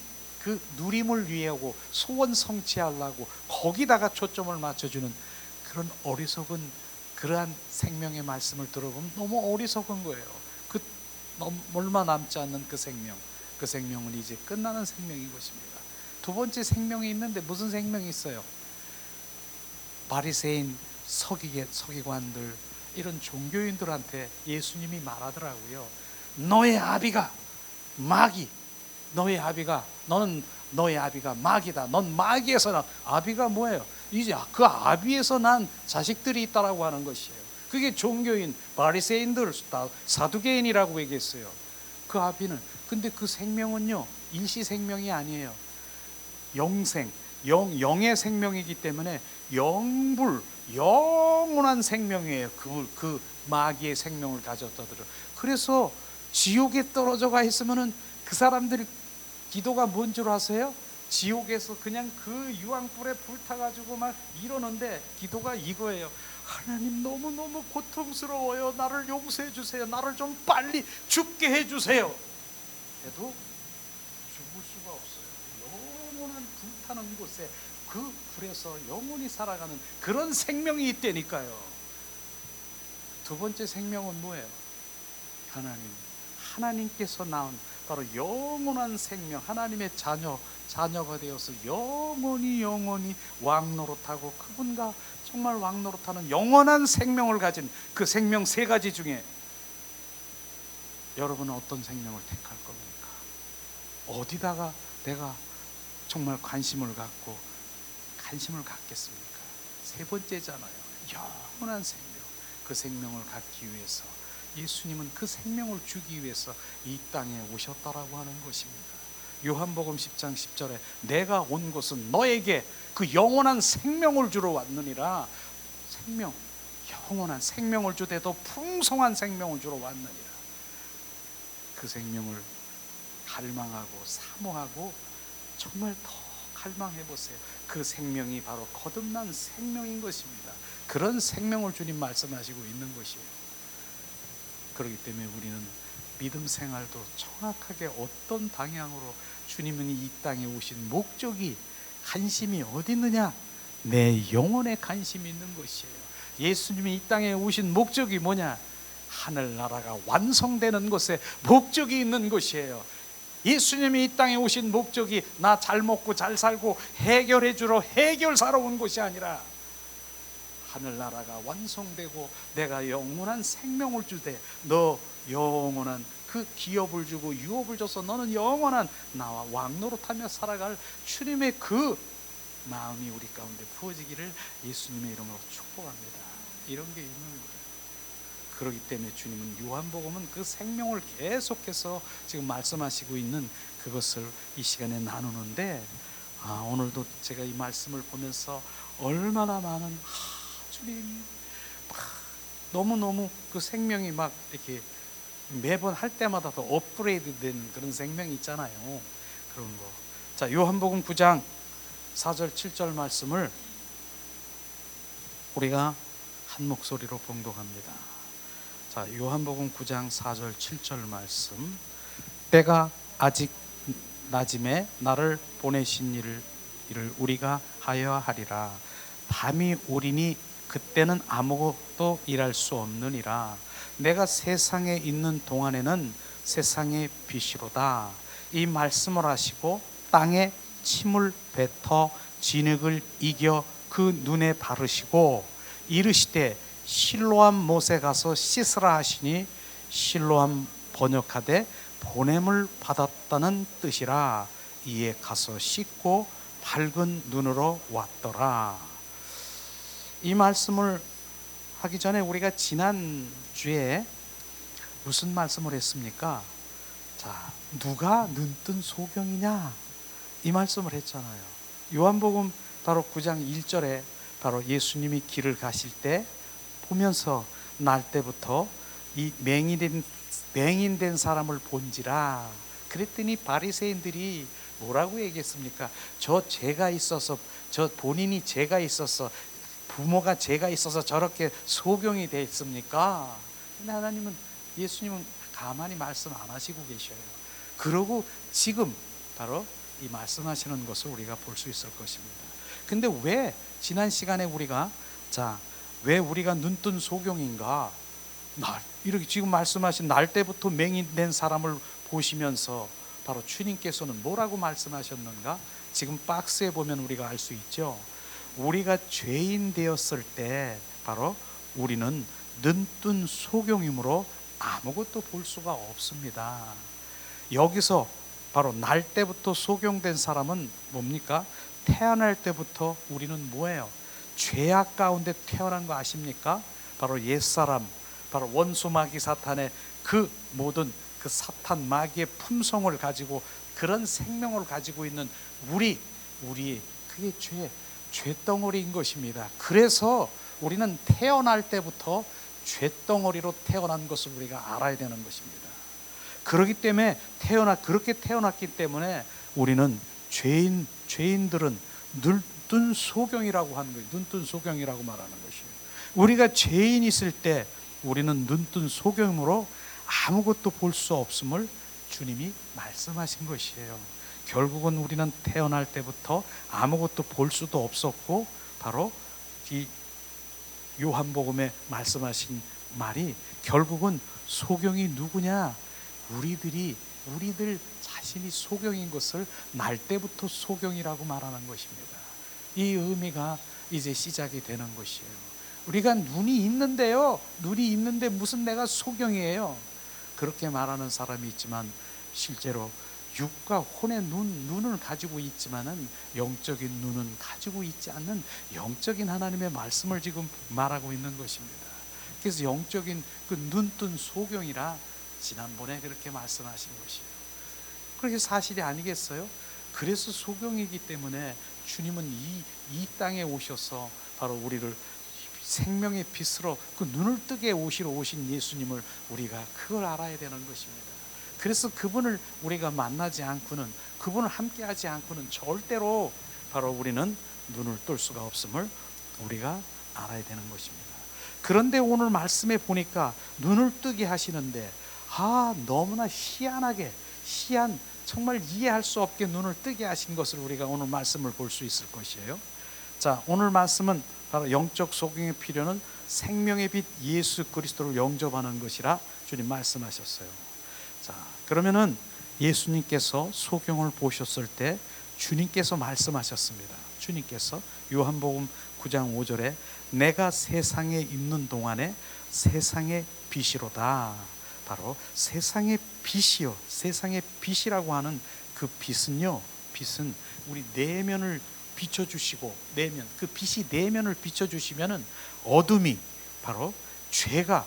그 누림을 위하고 소원 성취하려고 거기다가 초점을 맞춰주는 그런 어리석은, 그러한 생명의 말씀을 들어보면 너무 어리석은 거예요. 그 얼마 남지 않는 그 생명은 이제 끝나는 생명인 것입니다. 두 번째 생명이 있는데 무슨 생명이 있어요? 바리새인, 서기관들, 이런 종교인들한테 예수님이 말하더라고요. 너의 아비가 마귀, 너의 아비가 마귀다. 넌 마귀에서 난, 아비가 뭐예요? 이제 그 아비에서 난 자식들이 있다라고 하는 것이에요. 그게 종교인, 바리새인들, 사두개인이라고 얘기했어요. 그 아비는, 근데 그 생명은요, 일시 생명이 아니에요. 영의 생명이기 때문에 영원한 생명이에요. 그 마귀의 생명을 가졌다더라. 그래서 지옥에 떨어져 가 있으면은 그 사람들이 기도가 뭔 줄 아세요? 지옥에서 그냥 그 유황불에 불타가지고 막 이러는데 기도가 이거예요. 하나님, 너무너무 고통스러워요. 나를 용서해 주세요. 나를 좀 빨리 죽게 해주세요. 해도 죽을 수가 없어요. 영원한 불타는 곳에 그 불에서 영원히 살아가는 그런 생명이 있다니까요. 두 번째 생명은 뭐예요? 하나님께서 낳은 바로 영원한 생명, 하나님의 자녀가 되어서 영원히 왕노릇하고 그분과 정말 왕노릇하는 영원한 생명을 가진 그 생명 세 가지 중에 여러분은 어떤 생명을 택할 겁니까? 어디다가 내가 정말 관심을 갖겠습니까? 세 번째잖아요. 영원한 생명. 그 생명을 갖기 위해서 예수님은 그 생명을 주기 위해서 이 땅에 오셨다라고 하는 것입니다. 요한복음 10장 10절에 내가 온 것은 너에게 그 영원한 생명을 주러 왔느니라. 영원한 생명을 주되 더 풍성한 생명을 주러 왔느니라. 그 생명을 갈망하고 사모하고 정말 더 갈망해 보세요. 그 생명이 바로 거듭난 생명인 것입니다. 그런 생명을 주님 말씀하시고 있는 것이에요. 그렇기 때문에 우리는 믿음 생활도 정확하게 어떤 방향으로 주님이 이 땅에 오신 목적이, 관심이 어디 있느냐? 내 영혼에 관심이 있는 것이에요. 예수님이 이 땅에 오신 목적이 뭐냐? 하늘나라가 완성되는 것에 목적이 있는 것이에요. 예수님이 이 땅에 오신 목적이 나 잘 먹고 잘 살고 해결해 주러 해결사러 온 것이 아니라 하늘나라가 완성되고 내가 영원한 생명을 주되 너 영원한 그 기업을 주고 유업을 줘서 너는 영원한 나와 왕노릇하며 살아갈 주님의 그 마음이 우리 가운데 부어지기를 예수님의 이름으로 축복합니다. 이런 게 있는 거예요. 그렇기 때문에 주님은 요한복음은 그 생명을 계속해서 지금 말씀하시고 있는 그것을 이 시간에 나누는데, 오늘도 제가 이 말씀을 보면서 얼마나 많은 주님 너무너무 그 생명이 막 이렇게 매번 할 때마다 더 업그레이드 되는 그런 생명이 있잖아요. 그런 거. 자, 요한복음 9장 4절 7절 말씀을 우리가 한 목소리로 봉독합니다. 자, 요한복음 9장 4절 7절 말씀. 때가 아직 낮음에 나를 보내신 일을 우리가 하여하리라. 밤이 오리니 그때는 아무것도 일할 수 없느니라. 내가 세상에 있는 동안에는 세상의 빛이로다. 이 말씀을 하시고 땅에 침을 뱉어 진흙을 이겨 그 눈에 바르시고 이르시되 실로암 못에 가서 씻으라 하시니 실로암 번역하되 보냄을 받았다는 뜻이라. 이에 가서 씻고 밝은 눈으로 왔더라. 이 말씀을 하기 전에 우리가 지난주에 무슨 말씀을 했습니까? 자, 누가 눈뜬 소경이냐? 이 말씀을 했잖아요. 요한복음 바로 9장 1절에 바로 예수님이 길을 가실 때 보면서 날 때부터 이 맹인된 사람을 본지라. 그랬더니 바리새인들이 뭐라고 얘기했습니까? 저 죄가 있어서, 저 본인이 죄가 있어서, 부모가 죄가 있어서 저렇게 소경이 됐습니까? 근데 하나님은, 예수님은 가만히 말씀 안 하시고 계셔요. 그러고 지금 바로 이 말씀하시는 것을 우리가 볼 수 있을 것입니다. 근데 왜 지난 시간에 왜 우리가 눈뜬 소경인가? 이렇게 지금 말씀하신 날 때부터 맹인된 사람을 보시면서 바로 주님께서는 뭐라고 말씀하셨는가? 지금 박스에 보면 우리가 알 수 있죠. 우리가 죄인 되었을 때 바로 우리는 눈뜬 소경이므로 아무것도 볼 수가 없습니다. 여기서 바로 날 때부터 소경된 사람은 뭡니까? 태어날 때부터 우리는 뭐예요? 죄악 가운데 태어난 거 아십니까? 바로 옛사람, 바로 원수 마귀 사탄의 그 모든 그 사탄 마귀의 품성을 가지고 그런 생명을 가지고 있는 우리의 그게 죄덩어리인 것입니다. 그래서 우리는 태어날 때부터 죄덩어리로 태어난 것을 우리가 알아야 되는 것입니다. 그렇기 때문에 그렇게 태어났기 때문에 우리는 죄인들은 눈뜬 소경이라고 하는 거예요. 눈뜬 소경이라고 말하는 것이에요. 우리가 죄인 있을 때 우리는 눈뜬 소경으로 아무것도 볼 수 없음을 주님이 말씀하신 것이에요. 결국은 우리는 태어날 때부터 아무것도 볼 수도 없었고, 바로 이 요한복음에 말씀하신 말이 결국은 소경이 누구냐? 우리들 자신이 소경인 것을 날 때부터 소경이라고 말하는 것입니다. 이 의미가 이제 시작이 되는 것이에요. 우리가 눈이 있는데 무슨 내가 소경이에요? 그렇게 말하는 사람이 있지만 실제로 육과 혼의 눈을 가지고 있지만은 영적인 눈은 가지고 있지 않는 영적인 하나님의 말씀을 지금 말하고 있는 것입니다. 그래서 영적인 그 눈뜬 소경이라 지난번에 그렇게 말씀하신 것이에요. 그렇게 사실이 아니겠어요? 그래서 소경이기 때문에 주님은 이 땅에 오셔서 바로 우리를 생명의 빛으로 그 눈을 뜨게 오신 예수님을 우리가 그걸 알아야 되는 것입니다. 그래서 그분을 우리가 만나지 않고는, 그분을 함께하지 않고는 절대로 바로 우리는 눈을 뜰 수가 없음을 우리가 알아야 되는 것입니다. 그런데 오늘 말씀에 보니까 눈을 뜨게 하시는데 너무나 희한 정말 이해할 수 없게 눈을 뜨게 하신 것을 우리가 오늘 말씀을 볼 수 있을 것이에요. 자, 오늘 말씀은 바로 영적 소경의 필요는 생명의 빛 예수 그리스도를 영접하는 것이라 주님 말씀하셨어요. 자, 그러면은 예수님께서 소경을 보셨을 때 주님께서 말씀하셨습니다. 주님께서 요한복음 9장 5절에 내가 세상에 있는 동안에 세상의 빛이로다. 바로 세상의 빛이요, 세상의 빛이라고 하는 그 빛은요, 빛은 우리 내면을 비춰주시고, 그 빛이 내면을 비춰주시면은 어둠이, 바로 죄가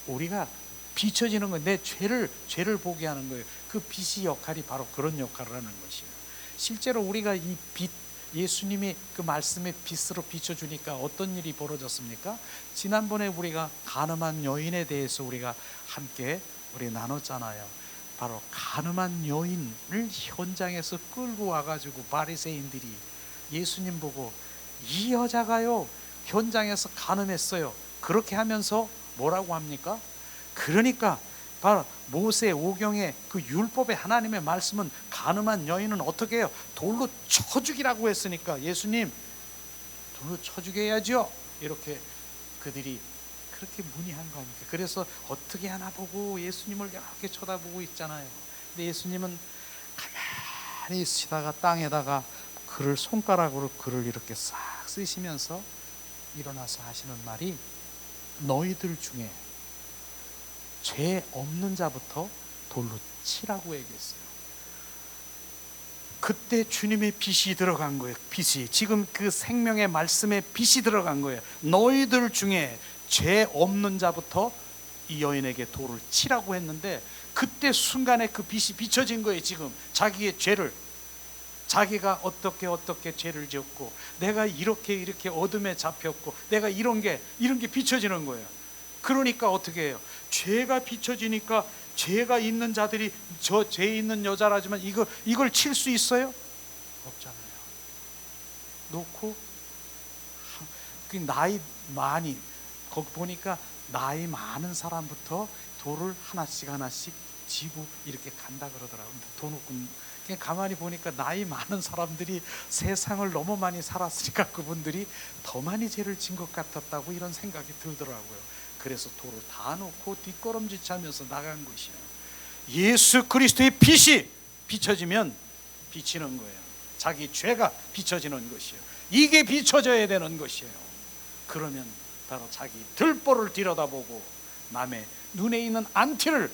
우리가 비춰지는 거예요. 내 죄를 보게 하는 거예요. 그 빛이 역할이 바로 그런 역할을 하는 것이에요. 실제로 우리가 이 빛, 예수님이 그 말씀의 빛으로 비춰주니까 어떤 일이 벌어졌습니까? 지난번에 우리가 가늠한 여인에 대해서 우리가 함께 나눴잖아요. 바로 가늠한 여인을 현장에서 끌고 와가지고 바리새인들이 예수님 보고 이 여자가요 현장에서 가늠했어요. 그렇게 하면서 뭐라고 합니까? 그러니까 바로 모세 오경의 그 율법의 하나님의 말씀은 가늠한 여인은 어떻게 해요? 돌로 쳐 죽이라고 했으니까 예수님 돌로 쳐 죽여야죠. 이렇게 그들이 그렇게 문의한 거 아닙니까? 그래서 어떻게 하나 보고 예수님을 이렇게 쳐다보고 있잖아요. 근데 예수님은 가만히 있으시다가 땅에다가 손가락으로 글을 이렇게 싹 쓰시면서 일어나서 하시는 말이 너희들 중에 죄 없는 자부터 돌로 치라고 얘기했어요. 그때 주님의 빛이 들어간 거예요. 빛이 지금 그 생명의 말씀에 빛이 들어간 거예요. 너희들 중에 죄 없는 자부터 이 여인에게 돌을 치라고 했는데 그때 순간에 그 빛이 비춰진 거예요. 지금 자기의 죄를, 자기가 어떻게 죄를 지었고 내가 이렇게 어둠에 잡혔고 내가 이런 게 비춰지는 거예요. 그러니까 어떻게 해요? 죄가 비춰지니까 죄가 있는 자들이 저 죄 있는 여자라지만 이걸 칠 수 있어요? 없잖아요. 놓고 그 나이 많이 거기 보니까 나이 많은 사람부터 돌을 하나씩 지고 이렇게 간다 그러더라고요. 그냥 가만히 보니까 나이 많은 사람들이 세상을 너무 많이 살았으니까 그분들이 더 많이 죄를 진 것 같았다고 이런 생각이 들더라고요. 그래서 돌을 다 놓고 뒷걸음질하면서 나간 것이에요. 예수 그리스도의 빛이 비춰지면 비치는 거예요. 자기 죄가 비춰지는 것이에요. 이게 비춰져야 되는 것이에요. 그러면 바로 자기 들보를 들여다보고 남의 눈에 있는 안티를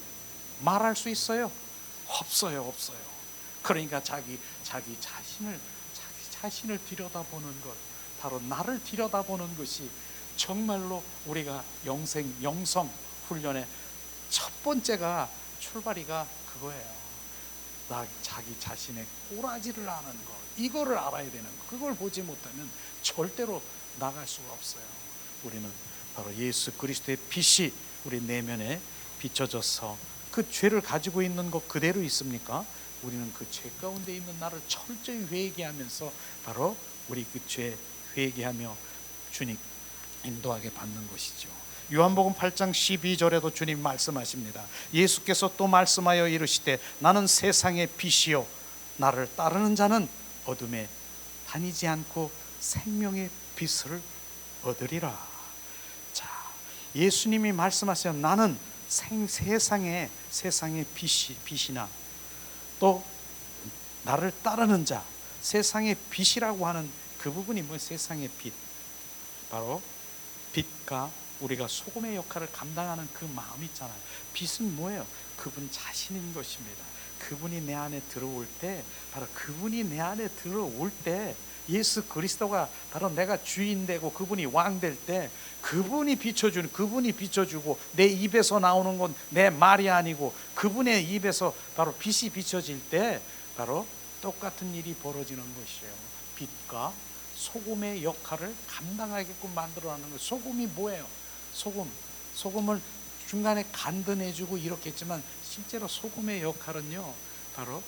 말할 수 있어요? 없어요. 그러니까 자기 자신을 들여다보는 것, 바로 나를 들여다보는 것이 정말로 우리가 영성 훈련의 첫 번째가 출발이가 그거예요. 자기 자신의 꼬라지를 아는 것, 이거를 알아야 되는 것. 그걸 보지 못하면 절대로 나갈 수가 없어요. 우리는 바로 예수 그리스도의 빛이 우리 내면에 비춰져서 그 죄를 가지고 있는 것 그대로 있습니까? 우리는 그 죄 가운데 있는 나를 철저히 회개하면서 바로 우리 그 죄 회개하며 주님 인도하게 받는 것이죠. 요한복음 8장 12절에도 주님 말씀하십니다. 예수께서 또 말씀하여 이르시되 나는 세상의 빛이요 나를 따르는 자는 어둠에 다니지 않고 생명의 빛을 얻으리라. 자, 예수님이 말씀하세요. 나는 세상의 빛이나 또 나를 따르는 자, 세상의 빛이라고 하는 그 부분이 뭐 세상의 빛, 바로 빛과 우리가 소금의 역할을 감당하는 그 마음 있잖아요. 빛은 뭐예요? 그분 자신인 것입니다. 그분이 내 안에 들어올 때, 바로 그분이 내 안에 들어올 때 예수 그리스도가 바로 내가 주인 되고 그분이 왕 될 때 그분이 비춰주고 내 입에서 나오는 건 내 말이 아니고 그분의 입에서 바로 빛이 비춰질 때 바로 똑같은 일이 벌어지는 것이에요. 빛과 소금의 역할을 감당하게끔 만들어내는 것. 소금이 뭐예요? 소금을 중간에 간드내주고 이렇게 했지만 실제로 소금의 역할은요 바로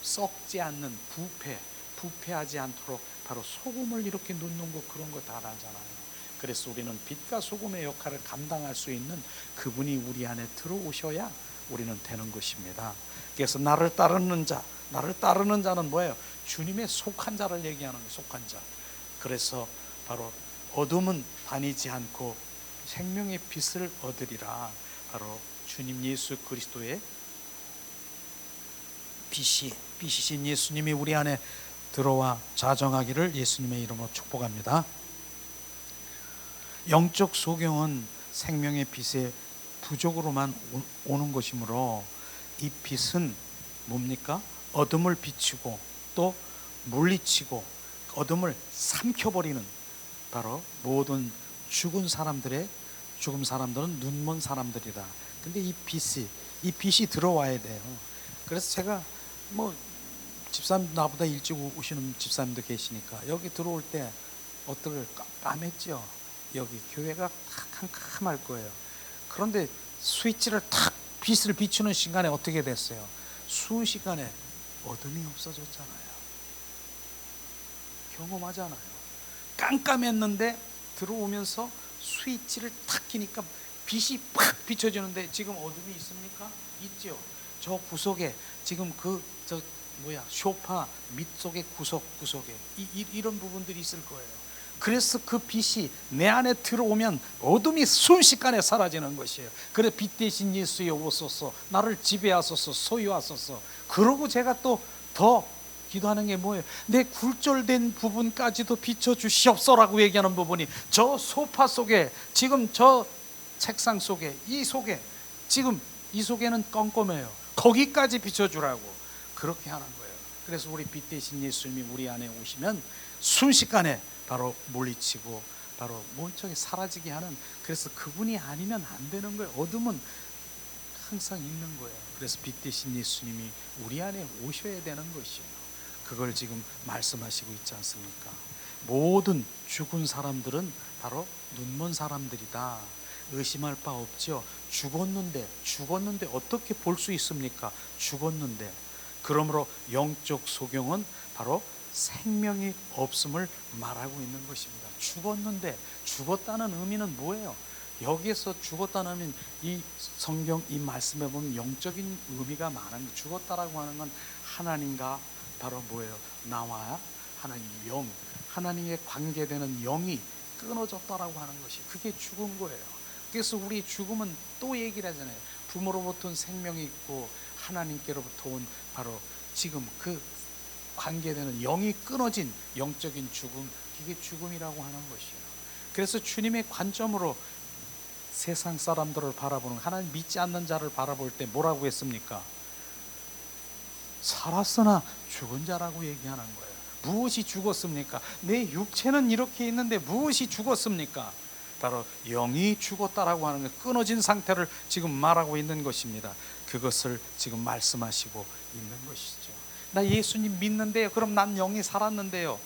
썩지 않는 부패하지 않도록 바로 소금을 이렇게 넣는 거, 그런 거 다 알잖아요. 그래서 우리는 빛과 소금의 역할을 감당할 수 있는 그분이 우리 안에 들어오셔야 우리는 되는 것입니다. 그래서 나를 따르는 자는 뭐예요? 주님의 속한 자를 얘기하는 거예요. 속한 자. 그래서 바로 어둠은 다니지 않고 생명의 빛을 얻으리라. 바로 주님 예수 그리스도의 빛이신 예수님이 우리 안에 들어와 자정하기를 예수님의 이름으로 축복합니다. 영적 소경은 생명의 빛의 부족으로만 오는 것이므로 이 빛은 뭡니까? 어둠을 비추고 또 물리치고 어둠을 삼켜버리는 바로 모든 죽은 사람들은 눈먼 사람들이다. 근데 이 빛이 들어와야 돼요. 그래서 제가 집사님 나보다 일찍 오시는 집사님도 계시니까 여기 들어올 때 어떻게 까맸죠. 여기 교회가 탁 캄캄할 거예요. 그런데 스위치를 탁 빛을 비추는 순간에 어떻게 됐어요? 순식간에 어둠이 없어졌잖아요. 경험하잖아요. 깜깜했는데 들어오면서 스위치를 탁 키니까 빛이 팍 비춰지는데 지금 어둠이 있습니까? 있죠. 저 구석에 지금 소파 밑쪽에 구석에 이런 부분들이 있을 거예요. 그래서 그 빛이 내 안에 들어오면 어둠이 순식간에 사라지는 것이에요. 그래 빛 대신 예수여 오소서, 나를 지배하소서, 소유하소서. 그러고 제가 또 더 기도하는 게 뭐예요? 내 굴절된 부분까지도 비춰주시옵소라고 얘기하는 부분이 저 소파 속에, 지금 저 책상 속에, 이 속에는 껌껌해요. 거기까지 비춰주라고 그렇게 하는 거예요. 그래서 우리 빛 대신 예수님이 우리 안에 오시면 순식간에 바로 물리치고 바로 멀쩡히 사라지게 하는, 그래서 그분이 아니면 안 되는 거예요. 어둠은 항상 있는 거예요. 그래서 빛 대신 예수님이 우리 안에 오셔야 되는 것이에요. 그걸 지금 말씀하시고 있지 않습니까? 모든 죽은 사람들은 바로 눈먼 사람들이다. 의심할 바 없죠. 죽었는데 어떻게 볼 수 있습니까? 죽었는데. 그러므로 영적 소경은 바로 생명이 없음을 말하고 있는 것입니다. 죽었는데, 죽었다는 의미는 뭐예요? 여기에서 죽었다는 의미는 이 성경 이 말씀에 보면 영적인 의미가 많은 거예요. 죽었다라고 하는 건 하나님과 바로 뭐예요? 나와 하나님 영, 하나님의 관계되는 영이 끊어졌다라고 하는 것이, 그게 죽은 거예요. 그래서 우리 죽음은 또 얘기를 하잖아요. 부모로부터 온 생명이 있고 하나님께로부터 온 바로 지금 그 관계되는 영이 끊어진 영적인 죽음, 그게 죽음이라고 하는 것이에요. 그래서 주님의 관점으로 세상 사람들을 바라보는, 하나님 믿지 않는 자를 바라볼 때 뭐라고 했습니까? 살았으나 죽은 자라고 얘기하는 거예요. 무엇이 죽었습니까? 내 육체는 이렇게 있는데 무엇이 죽었습니까? 바로 영이 죽었다라고 하는 것, 끊어진 상태를 지금 말하고 있는 것입니다. 그것을 지금 말씀하시고 있는 것이죠. 나 예수님 믿는데요. 그럼 난 영이 살았는데요.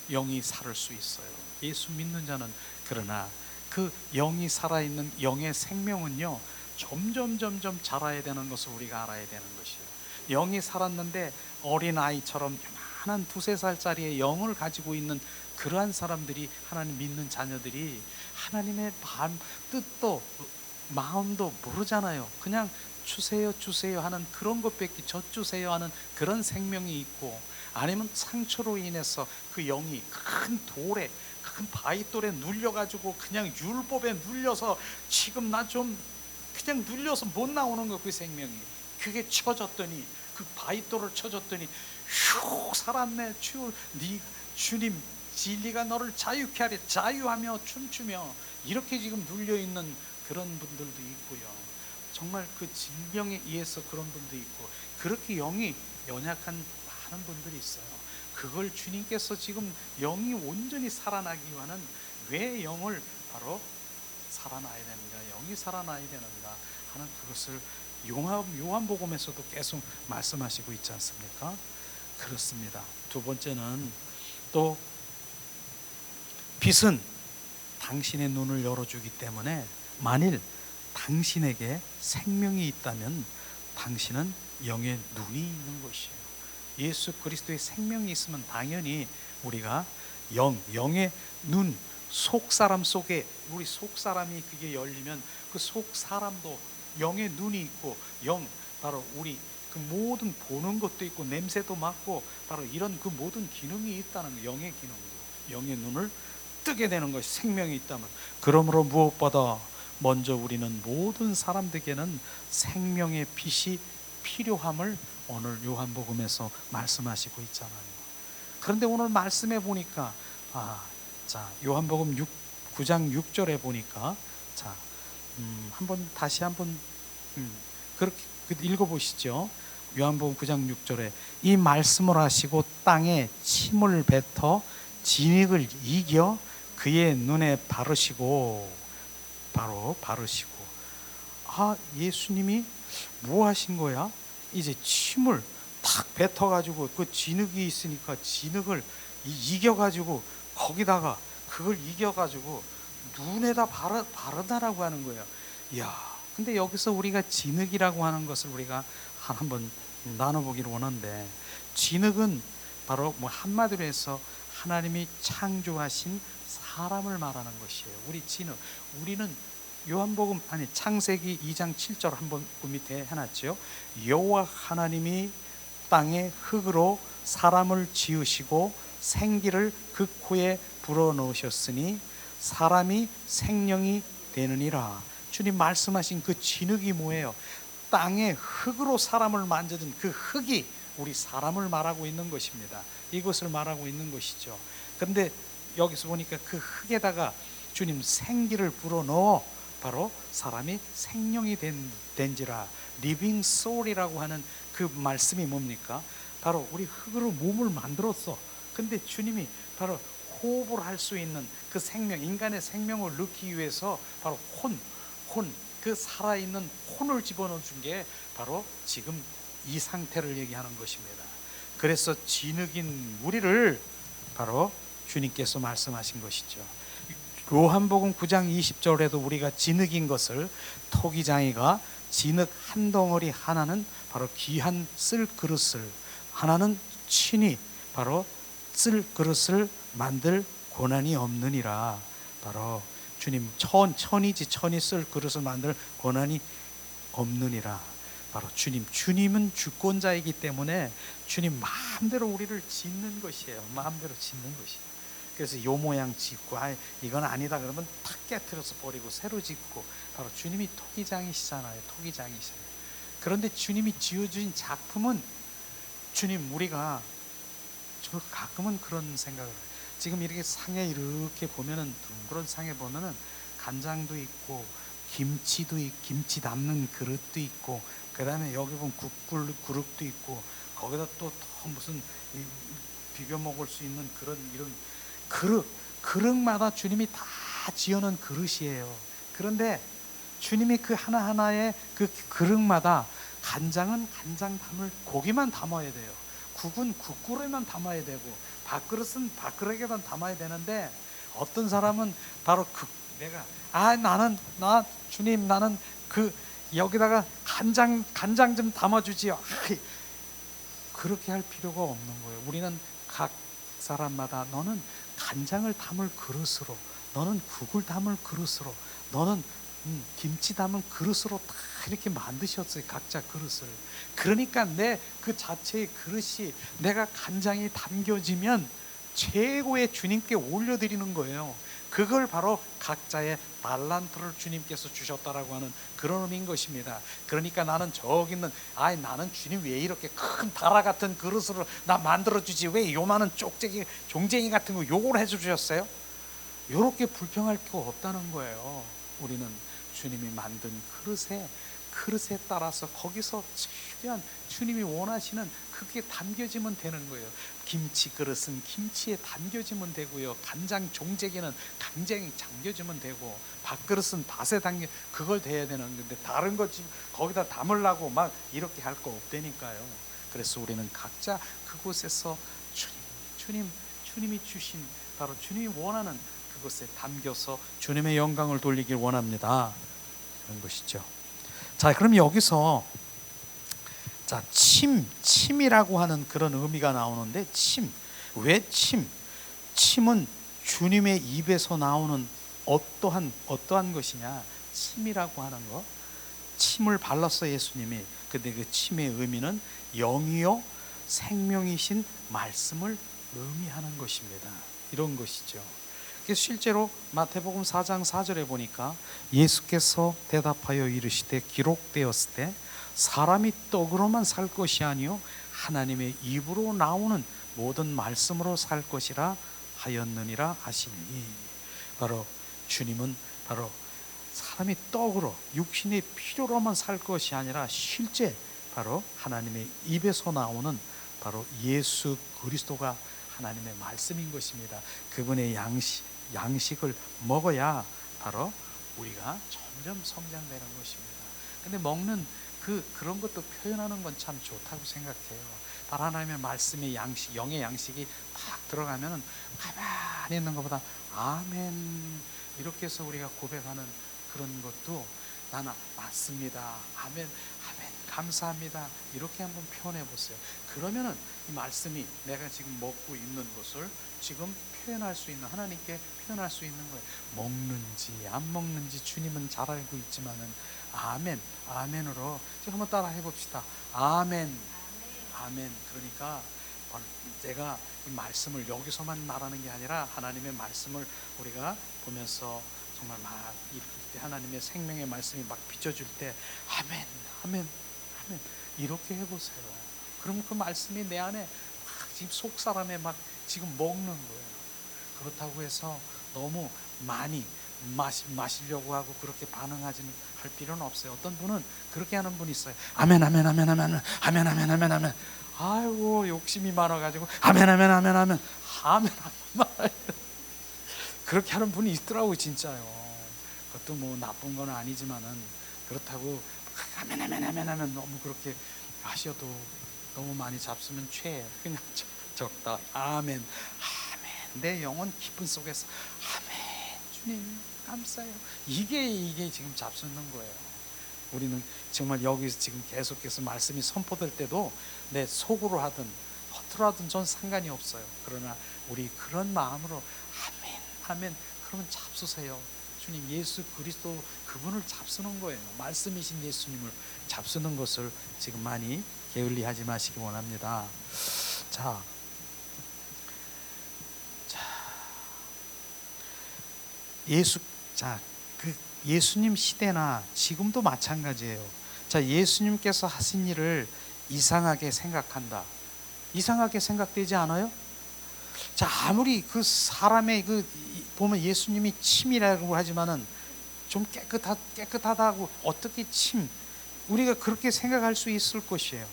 영이 살을 수 있어요. 예수 믿는 자는. 그러나 그 영이 살아있는 영의 생명은요, 점점 자라야 되는 것을 우리가 알아야 되는 것이에요. 영이 살았는데 어린아이처럼 요만한 2-3살짜리의 영을 가지고 있는 그러한 사람들이, 하나님 믿는 자녀들이 하나님의 뜻도 마음도 모르잖아요. 그냥 주세요 하는 그런 것밖에, 젖주세요 하는 그런 생명이 있고, 아니면 상처로 인해서 그 영이 큰 돌에, 큰 바위돌에 눌려가지고 그냥 율법에 눌려서 지금 나 좀 그냥 눌려서 못 나오는 거, 그 생명이. 그게 쳐졌더니, 그 바위돌을 쳐졌더니 슉 살았네. 주님 진리가 너를 자유케 하리, 자유하며 춤추며, 이렇게 지금 눌려있는 그런 분들도 있고요. 정말 그 질병에 의해서 그런 분도 있고, 그렇게 영이 연약한 많은 분들이 있어요. 그걸 주님께서 지금 영이 온전히 살아나기 위한, 왜 영을 바로 살아나야 되는가, 영이 살아나야 되는가 하는 그것을 요한복음에서도 계속 말씀하시고 있지 않습니까? 그렇습니다. 두 번째는 또 빛은 당신의 눈을 열어주기 때문에, 만일 당신에게 생명이 있다면 당신은 영의 눈이 있는 것이에요. 예수 그리스도의 생명이 있으면 당연히 우리가 영의 눈, 속사람 속에, 우리 속사람이 그게 열리면 그 속사람도 영의 눈이 있고, 바로 우리 그 모든 보는 것도 있고 냄새도 맡고 바로 이런 그 모든 기능이 있다는 거, 영의 기능, 영의 눈을 뜨게 되는 것이 생명이 있다면. 그러므로 무엇보다 먼저 우리는 모든 사람들에게는 생명의 빛이 필요함을 오늘 요한복음에서 말씀하시고 있잖아요. 그런데 오늘 말씀해 보니까 요한복음 9장 6절에 보니까 다시 한번 그렇게 읽어보시죠. 요한복음 9장 6절에 이 말씀을 하시고 땅에 침을 뱉어 진흙을 이겨 그의 눈에 바르시고, 예수님이 뭐 하신 거야? 이제 침을 탁 뱉어가지고 그 진흙이 있으니까 진흙을 이겨가지고 거기다가 그걸 이겨가지고 눈에다 바르다라고 하는 거예요. 이야, 근데 여기서 우리가 진흙이라고 하는 것을 우리가 한번 나눠보기를 원하는데, 진흙은 바로 한마디로 해서 하나님이 창조하신 사람을 말하는 것이에요. 우리는 창세기 2장 7절 한번 그 밑에 해놨죠. 여호와 하나님이 땅에 흙으로 사람을 지으시고 생기를 그 코에 불어넣으셨으니 사람이 생명이 되느니라. 주님 말씀하신 그 진흙이 뭐예요? 땅에 흙으로 사람을 만드는 그 흙이 우리 사람을 말하고 있는 것입니다. 이것을 말하고 있는 것이죠. 그런데 여기서 보니까 그 흙에다가 주님 생기를 불어넣어 바로 사람이 생명이 된지라. 리빙 소울이라고 하는 그 말씀이 뭡니까? 바로 우리 흙으로 몸을 만들었어. 근데 주님이 바로 호흡을 할 수 있는 그 생명, 인간의 생명을 넣기 위해서 바로 혼, 그 살아있는 혼을 집어넣어 준 게 바로 지금 이 상태를 얘기하는 것입니다. 그래서 진흙인 우리를 바로 주님께서 말씀하신 것이죠. 요한복음 9장 20절에도 우리가 진흙인 것을 토기장이가 진흙 한 덩어리 하나는 바로 귀한 쓸 그릇을, 하나는 친히 바로 쓸 그릇을 만들 고난이 없느니라. 바로 주님 천이 쓸 그릇을 만들 고난이 없느니라. 바로 주님은 주권자이기 때문에 주님 마음대로 우리를 짓는 것이에요. 마음대로 짓는 것이에요. 그래서 요 모양 짓고 이건 아니다 그러면 탁 깨트려서 버리고 새로 짓고, 바로 주님이 토기장이시잖아요. 토기장이시잖아요. 그런데 주님이 지어주신 작품은 주님, 우리가 저 가끔은 그런 생각을 해요. 지금 이렇게 상에 이렇게 보면은, 둥그런 상에 보면은 간장도 있고 김치도 있고, 김치 담는 그릇도 있고, 그 다음에 여기 보면 그릇도 있고, 거기다 또 무슨 비벼 먹을 수 있는 그런 이런 그릇마다 주님이 다 지어놓은 그릇이에요. 그런데 주님이 그 하나하나의 그 그릇마다, 간장은 간장 담을 고기만 담아야 돼요. 국은 국그릇에만 담아야 되고, 밥그릇은 밥그릇에만 담아야 되는데, 어떤 사람은 바로 주님 나는 여기다가 간장 좀 담아주지요. 그렇게 할 필요가 없는 거예요. 우리는 각 사람마다 너는 간장을 담을 그릇으로, 너는 국을 담을 그릇으로, 너는 김치 담을 그릇으로 다 이렇게 만드셨어요. 각자 그릇을. 그러니까 내 그 자체의 그릇이, 내가 간장이 담겨지면 최고의 주님께 올려드리는 거예요. 그걸 바로 각자의 달란트를 주님께서 주셨다라고 하는 그런 의미인 것입니다. 그러니까 나는 저기 있는, 나는 주님 왜 이렇게 큰 다라 같은 그릇을 나 만들어주지, 왜 요만한 쪽재기 종쟁이 같은 거 요걸 해주셨어요? 요렇게 불평할 게 없다는 거예요. 우리는 주님이 만든 그릇에 따라서 거기서 최대한 주님이 원하시는 그게 담겨지면 되는 거예요. 김치 그릇은 김치에 담겨지면 되고요. 간장 종재기는 간장이 담겨지면 되고, 밥그릇은 밭에 담겨, 그걸 대야 되는 건데, 다른 거 지금 거기다 담으려고 막 이렇게 할 거 없다니까요. 그래서 우리는 각자 그곳에서 주님이 주신, 바로 주님이 원하는 그것에 담겨서 주님의 영광을 돌리길 원합니다. 그런 것이죠. 자, 그럼 여기서 침이라고 하는 그런 의미가 나오는데, 왜 침은 주님의 입에서 나오는 어떠한 것이냐? 침이라고 하는 거, 침을 발랐어 예수님이. 근데 그 침의 의미는 영이요 생명이신 말씀을 의미하는 것입니다. 이런 것이죠. 실제로 마태복음 4장 4절에 보니까 예수께서 대답하여 이르시되 기록되었을 때 사람이 떡으로만 살 것이 아니요 하나님의 입으로 나오는 모든 말씀으로 살 것이라 하였느니라 하시니, 바로 주님은 바로 사람이 떡으로 육신의 필요로만 살 것이 아니라 실제 바로 하나님의 입에서 나오는 바로 예수 그리스도가 하나님의 말씀인 것입니다. 그분의 양식을 먹어야 바로 우리가 점점 성장되는 것입니다. 근데 먹는 그런 것도 표현하는 건 참 좋다고 생각해요. 바로 하나님의 말씀의 양식, 영의 양식이 딱 들어가면은 가만히 있는 것보다 아멘 이렇게 해서 우리가 고백하는 그런 것도, 나는 맞습니다, 아멘 감사합니다, 이렇게 한번 표현해 보세요. 그러면은 이 말씀이 내가 지금 먹고 있는 것을 지금 표현할 수 있는, 하나님께 표현할 수 있는 거예요. 먹는지 안 먹는지 주님은 잘 알고 있지만은 아멘으로 지금 한번 따라 해봅시다. 아멘. 그러니까 내가 이 말씀을 여기서만 말하는 게 아니라 하나님의 말씀을 우리가 보면서 정말 막 이럴 때 하나님의 생명의 말씀이 막 비춰줄 때 아멘 이렇게 해보세요. 그러면 그 말씀이 내 안에 막 지금 속사람에 막 지금 먹는 거예요. 그렇다고 해서 너무 많이 마시려고 하고 그렇게 반응하지는 할 필요는 없어요. 어떤 분은 그렇게 하는 분이 있어요. 아멘. 아이고 욕심이 많아가지고 아멘. 그렇게 하는 분이 있더라고요, 진짜요. 그것도 뭐 나쁜 건 아니지만은 그렇다고 하면 너무 그렇게 하셔도 너무 많이 잡수면 죄. 그냥 적다. 아멘. 아멘. 내 영혼 기쁨 속에서 아멘. 주님 감사해요. 이게 지금 잡수는 거예요. 우리는 정말 여기서 지금 계속해서 말씀이 선포될 때도 내 속으로 하든 겉으로 하든 전 상관이 없어요. 그러나 우리 그런 마음으로 아멘 아멘 그러면 잡수세요. 주님 예수 그리스도 그분을 잡수는 거예요. 말씀이신 예수님을 잡수는 것을 지금 많이 게을리하지 마시기 원합니다. 자, 그 예수님 시대나 지금도 마찬가지예요. 자, 예수님께서 하신 일을 이상하게 생각한다. 이상하게 생각되지 않아요? 자, 아무리 그 사람의 보면 예수님이 침이라고 하지만은 좀 깨끗하다고 어떻게 우리가 그렇게 생각할 수 있을 것이에요.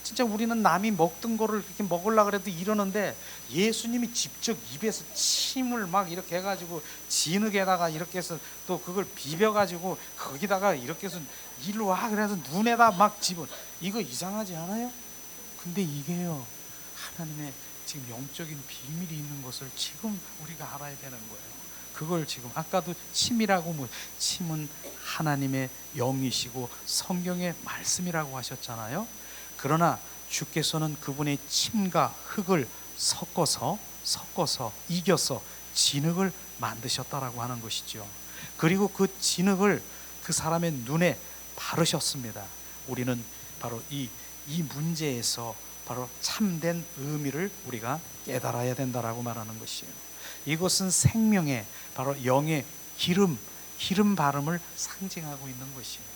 진짜 우리는 남이 먹던 거를 이렇게 먹으려고 해도 이러는데 예수님이 직접 입에서 침을 막 이렇게 해가지고 진흙에다가 이렇게 해서 또 그걸 비벼가지고 거기다가 이렇게 해서 일로 와 그래서 눈에다 막 집어. 이거 이상하지 않아요? 근데 이게요 하나님의 지금 영적인 비밀이 있는 것을 지금 우리가 알아야 되는 거예요. 그걸 지금 아까도 침이라고 침은 하나님의 영이시고 성경의 말씀이라고 하셨잖아요. 그러나 주께서는 그분의 침과 흙을 섞어서 이겨서 진흙을 만드셨다라고 하는 것이죠. 그리고 그 진흙을 그 사람의 눈에 바르셨습니다. 우리는 바로 이 문제에서 바로 참된 의미를 우리가 깨달아야 된다라고 말하는 것이에요. 이것은 생명의 바로 영의 기름 바름을 상징하고 있는 것이에요.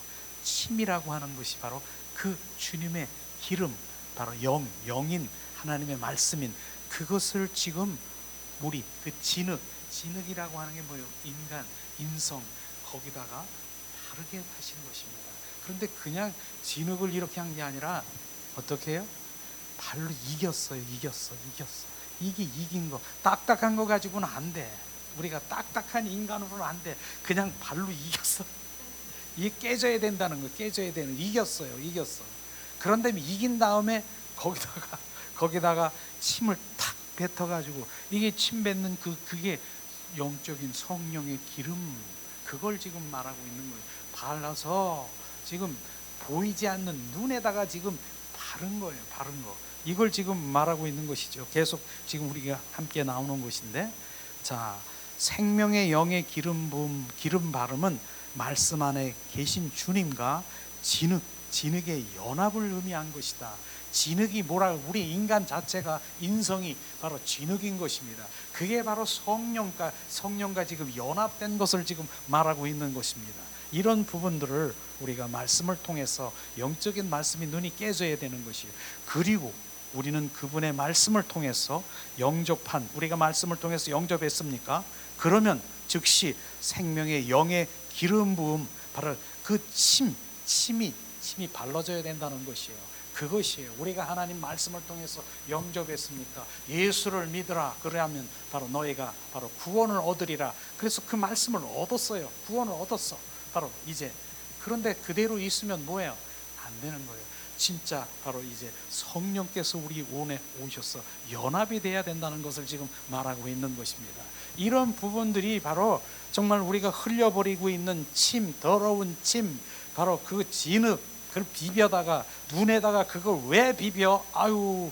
침이라고 하는 것이 바로 그 주님의 기름, 바로 영인 하나님의 말씀인 그것을 지금 우리 그 진흙이라고 하는 게 뭐예요? 인간, 인성 거기다가 바르게 하신 것입니다. 그런데 그냥 진흙을 이렇게 한 게 아니라 어떻게 해요? 발로 이겼어요. 이게 이긴 거. 딱딱한 거 가지고는 안 돼. 우리가 딱딱한 인간으로는 안 돼. 그냥 발로 이겼어. 이게 깨져야 된다는 거. 이겼어요. 그런 다음에 이긴 다음에 거기다가 침을 탁 뱉어가지고 이게 침 뱉는 그게 영적인 성령의 기름. 그걸 지금 말하고 있는 거예요. 발라서 지금 보이지 않는 눈에다가 지금 바른 거예요. 바른 거. 이걸 지금 말하고 있는 것이죠. 계속 지금 우리가 함께 나오는 것인데, 자, 생명의 영의 기름 바름은 말씀 안에 계신 주님과 진흙의 연합을 의미한 것이다. 진흙이 우리 인간 자체가 인성이 바로 진흙인 것입니다. 그게 바로 성령과 지금 연합된 것을 지금 말하고 있는 것입니다. 이런 부분들을 우리가 말씀을 통해서 영적인 말씀이 눈이 깨져야 되는 것이에요. 그리고 우리는 그분의 말씀을 통해서 우리가 말씀을 통해서 영접했습니까? 그러면 즉시 생명의 영의 기름 부음, 바로 그 침이 발라져야 된다는 것이에요. 그것이에요. 우리가 하나님 말씀을 통해서 영접했습니까? 예수를 믿으라. 그러면 바로 너희가 바로 구원을 얻으리라. 그래서 그 말씀을 얻었어요. 구원을 얻었어. 바로 이제. 그런데 그대로 있으면 뭐예요? 안 되는 거예요. 진짜 바로 이제 성령께서 우리 온에 오셔서 연합이 돼야 된다는 것을 지금 말하고 있는 것입니다. 이런 부분들이 바로 정말 우리가 흘려버리고 있는 더러운 침, 바로 그 진흙, 그걸 비벼다가 눈에다가 그걸 왜 비벼? 아유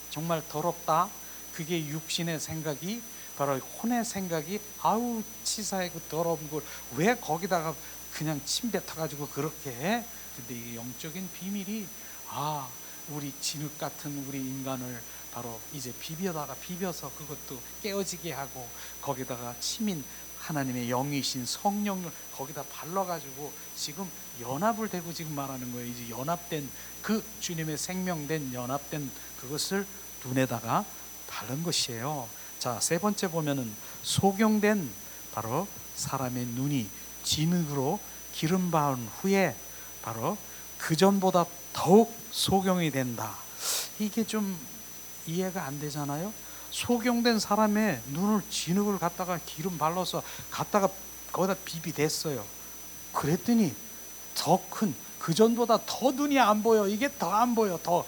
정말 더럽다. 그게 육신의 생각이 바로 혼의 생각이 아우 치사해 그 더러운 걸 왜 거기다가 그냥 침 뱉어가지고 그렇게 해? 근데 이 영적인 비밀이 우리 진흙 같은 우리 인간을 바로 이제 비벼서 그것도 깨어지게 하고 거기다가 침인 하나님의 영이신 성령을 거기다 발라가지고 지금 연합을 되고 지금 말하는 거예요. 이제 연합된 그 주님의 생명된 연합된 그것을 눈에다가 바른 것이에요. 자, 세 번째 보면은 소경된 바로 사람의 눈이 진흙으로 기름 바른 후에 바로 그 전보다 더욱 소경이 된다. 이게 좀 이해가 안 되잖아요. 소경된 사람의 눈을 진흙을 갖다가 기름 발라서 갖다가 거기다 비비댔어요. 그랬더니 더 큰, 그전보다 더 눈이 안 보여. 이게 더 안 보여. 더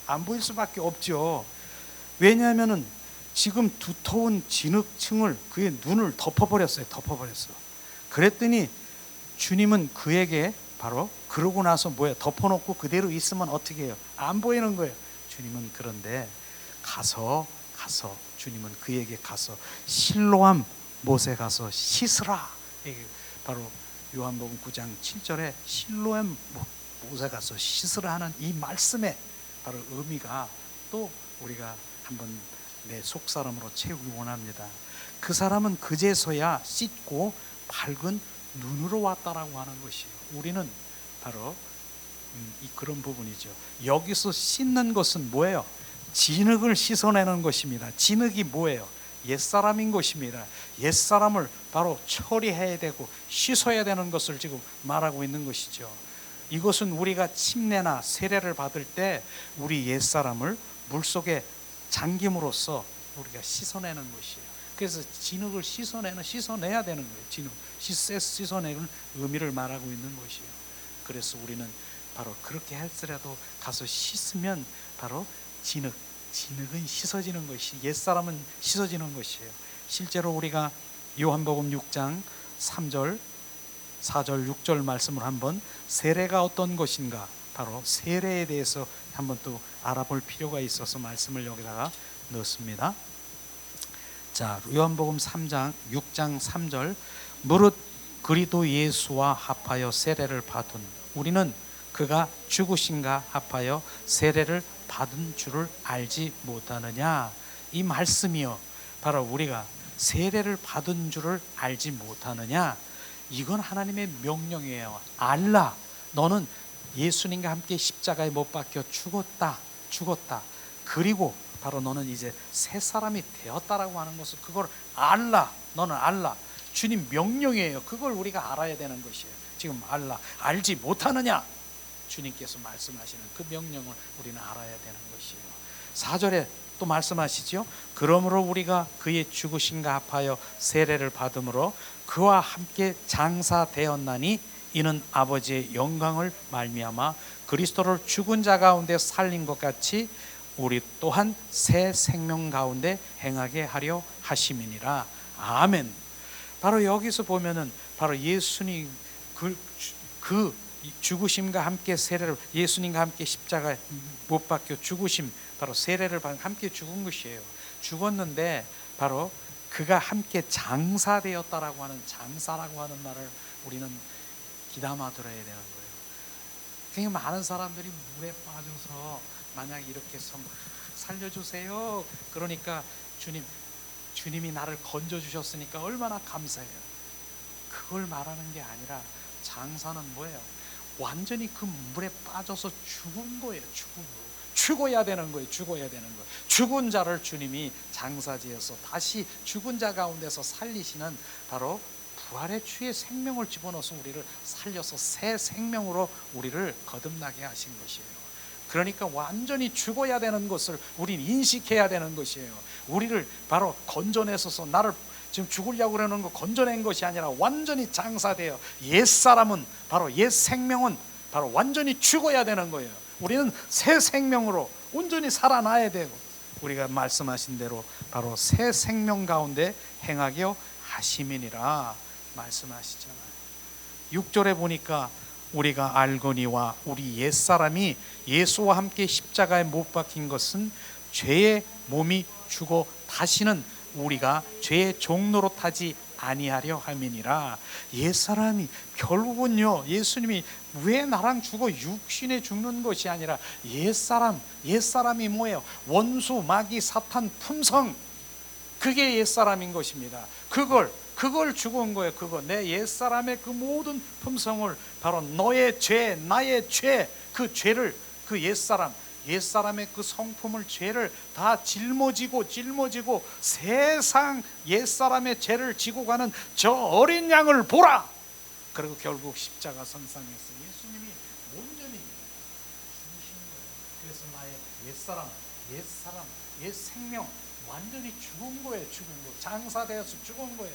안 보일 수밖에 없죠. 왜냐하면은 지금 두터운 진흙층을 그의 눈을 덮어버렸어요. 덮어버렸어. 그랬더니 주님은 그에게 바로 그러고 나서 뭐예요? 덮어놓고 그대로 있으면 어떻게 해요? 안 보이는 거예요. 주님은 그런데 가서 주님은 그에게 가서 실로암 못에 가서 씻으라. 이게 바로 요한복음 9장 7절에 실로암 못에 가서 씻으라 하는 이 말씀에 바로 의미가 또 우리가 한번 내 속사람으로 채우기 원합니다. 그 사람은 그제서야 씻고 밝은 눈으로 왔다라고 하는 것이에요. 우리는 바로 그런 부분이죠. 여기서 씻는 것은 뭐예요? 진흙을 씻어내는 것입니다. 진흙이 뭐예요? 옛사람인 것입니다. 옛사람을 바로 처리해야 되고 씻어야 되는 것을 지금 말하고 있는 것이죠. 이것은 우리가 침례나 세례를 받을 때 우리 옛사람을 물속에 잠김으로써 우리가 씻어내는 것이에요. 그래서 진흙을 씻어내야 되는 거예요. 진흙, 씻어내는 의미를 말하고 있는 것이에요. 그래서 우리는 바로 그렇게 할지라도 가서 씻으면 바로 진흙은 씻어지는 것이, 옛사람은 씻어지는 것이에요. 실제로 우리가 요한복음 6장 3절 4절 6절 말씀을 한번 세례가 어떤 것인가, 바로 세례에 대해서 한번 또 알아볼 필요가 있어서 말씀을 여기다가 넣습니다. 자, 요한복음 6장 3절 무릇 그리스도 예수와 합하여 세례를 받은 우리는 그가 죽으신가 합하여 세례를 받은 줄을 알지 못하느냐. 이 말씀이요, 바로 우리가 세례를 받은 줄을 알지 못하느냐, 이건 하나님의 명령이에요. 알라, 너는 예수님과 함께 십자가에 못 박혀 죽었다. 그리고 바로 너는 이제 새 사람이 되었다라고 하는 것을, 그걸 알라, 너는 알라. 주님 명령이에요. 그걸 우리가 알아야 되는 것이에요. 지금 알라, 알지 못하느냐, 주님께서 말씀하시는 그 명령을 우리는 알아야 되는 것이에요. 4절에 또 말씀하시죠. 그러므로 우리가 그의 죽으심과 합하여 세례를 받음으로 그와 함께 장사되었나니 이는 아버지의 영광을 말미암아 그리스도를 죽은 자 가운데 살린 것 같이 우리 또한 새 생명 가운데 행하게 하려 하심이니라. 아멘. 바로 여기서 보면은 바로 예수님 그 죽으심과 함께 세례를, 예수님과 함께 십자가에 못 박혀 죽으심, 바로 세례를 받은 함께 죽은 것이에요. 죽었는데 바로 그가 함께 장사되었다라고 하는, 장사라고 하는 말을 우리는 귀담아 들어야 되는 거예요. 굉장히 많은 사람들이 물에 빠져서 만약 이렇게 해서 막 살려주세요, 그러니까 주님이 나를 건져주셨으니까 얼마나 감사해요. 그걸 말하는 게 아니라 장사는 뭐예요? 완전히 그 물에 빠져서 죽은 거예요. 죽어야 되는 거예요. 죽은 자를 주님이 장사지어서 다시 죽은 자 가운데서 살리시는, 바로 부활의 주의 생명을 집어넣어서 우리를 살려서 새 생명으로 우리를 거듭나게 하신 것이에요. 그러니까 완전히 죽어야 되는 것을 우린 인식해야 되는 것이에요. 우리를 바로 건져내서서, 나를 지금 죽으려고 그러는 거 건져낸 것이 아니라 완전히 장사되어 옛사람은, 바로 옛 생명은 바로 완전히 죽어야 되는 거예요. 우리는 새 생명으로 온전히 살아나야 되고, 우리가 말씀하신 대로 바로 새 생명 가운데 행하게 하심이니라 말씀하시잖아요. 6절에 보니까 우리가 알거니와 우리 옛사람이 예수와 함께 십자가에 못 박힌 것은 죄의 몸이 죽어 다시는 우리가 죄의 종로로 타지 아니하려 함이니라. 옛사람이 결국은요, 예수님이 왜 나랑 죽어 육신에 죽는 것이 아니라 옛사람이 뭐예요? 원수, 마귀, 사탄, 품성, 그게 옛사람인 것입니다. 그걸 죽은 거예요. 내 옛사람의 그 모든 품성을, 바로 너의 죄, 나의 죄, 그 죄를, 그 옛사람의 그 성품을, 죄를 다 짊어지고 세상 옛사람의 죄를 지고 가는 저 어린 양을 보라. 그리고 결국 십자가 선상에서 예수님이 온전히 죽으신 거예요. 그래서 나의 옛사람, 옛사람, 옛 생명 완전히 죽은 거예요. 죽은 거. 장사되어서 죽은 거예요.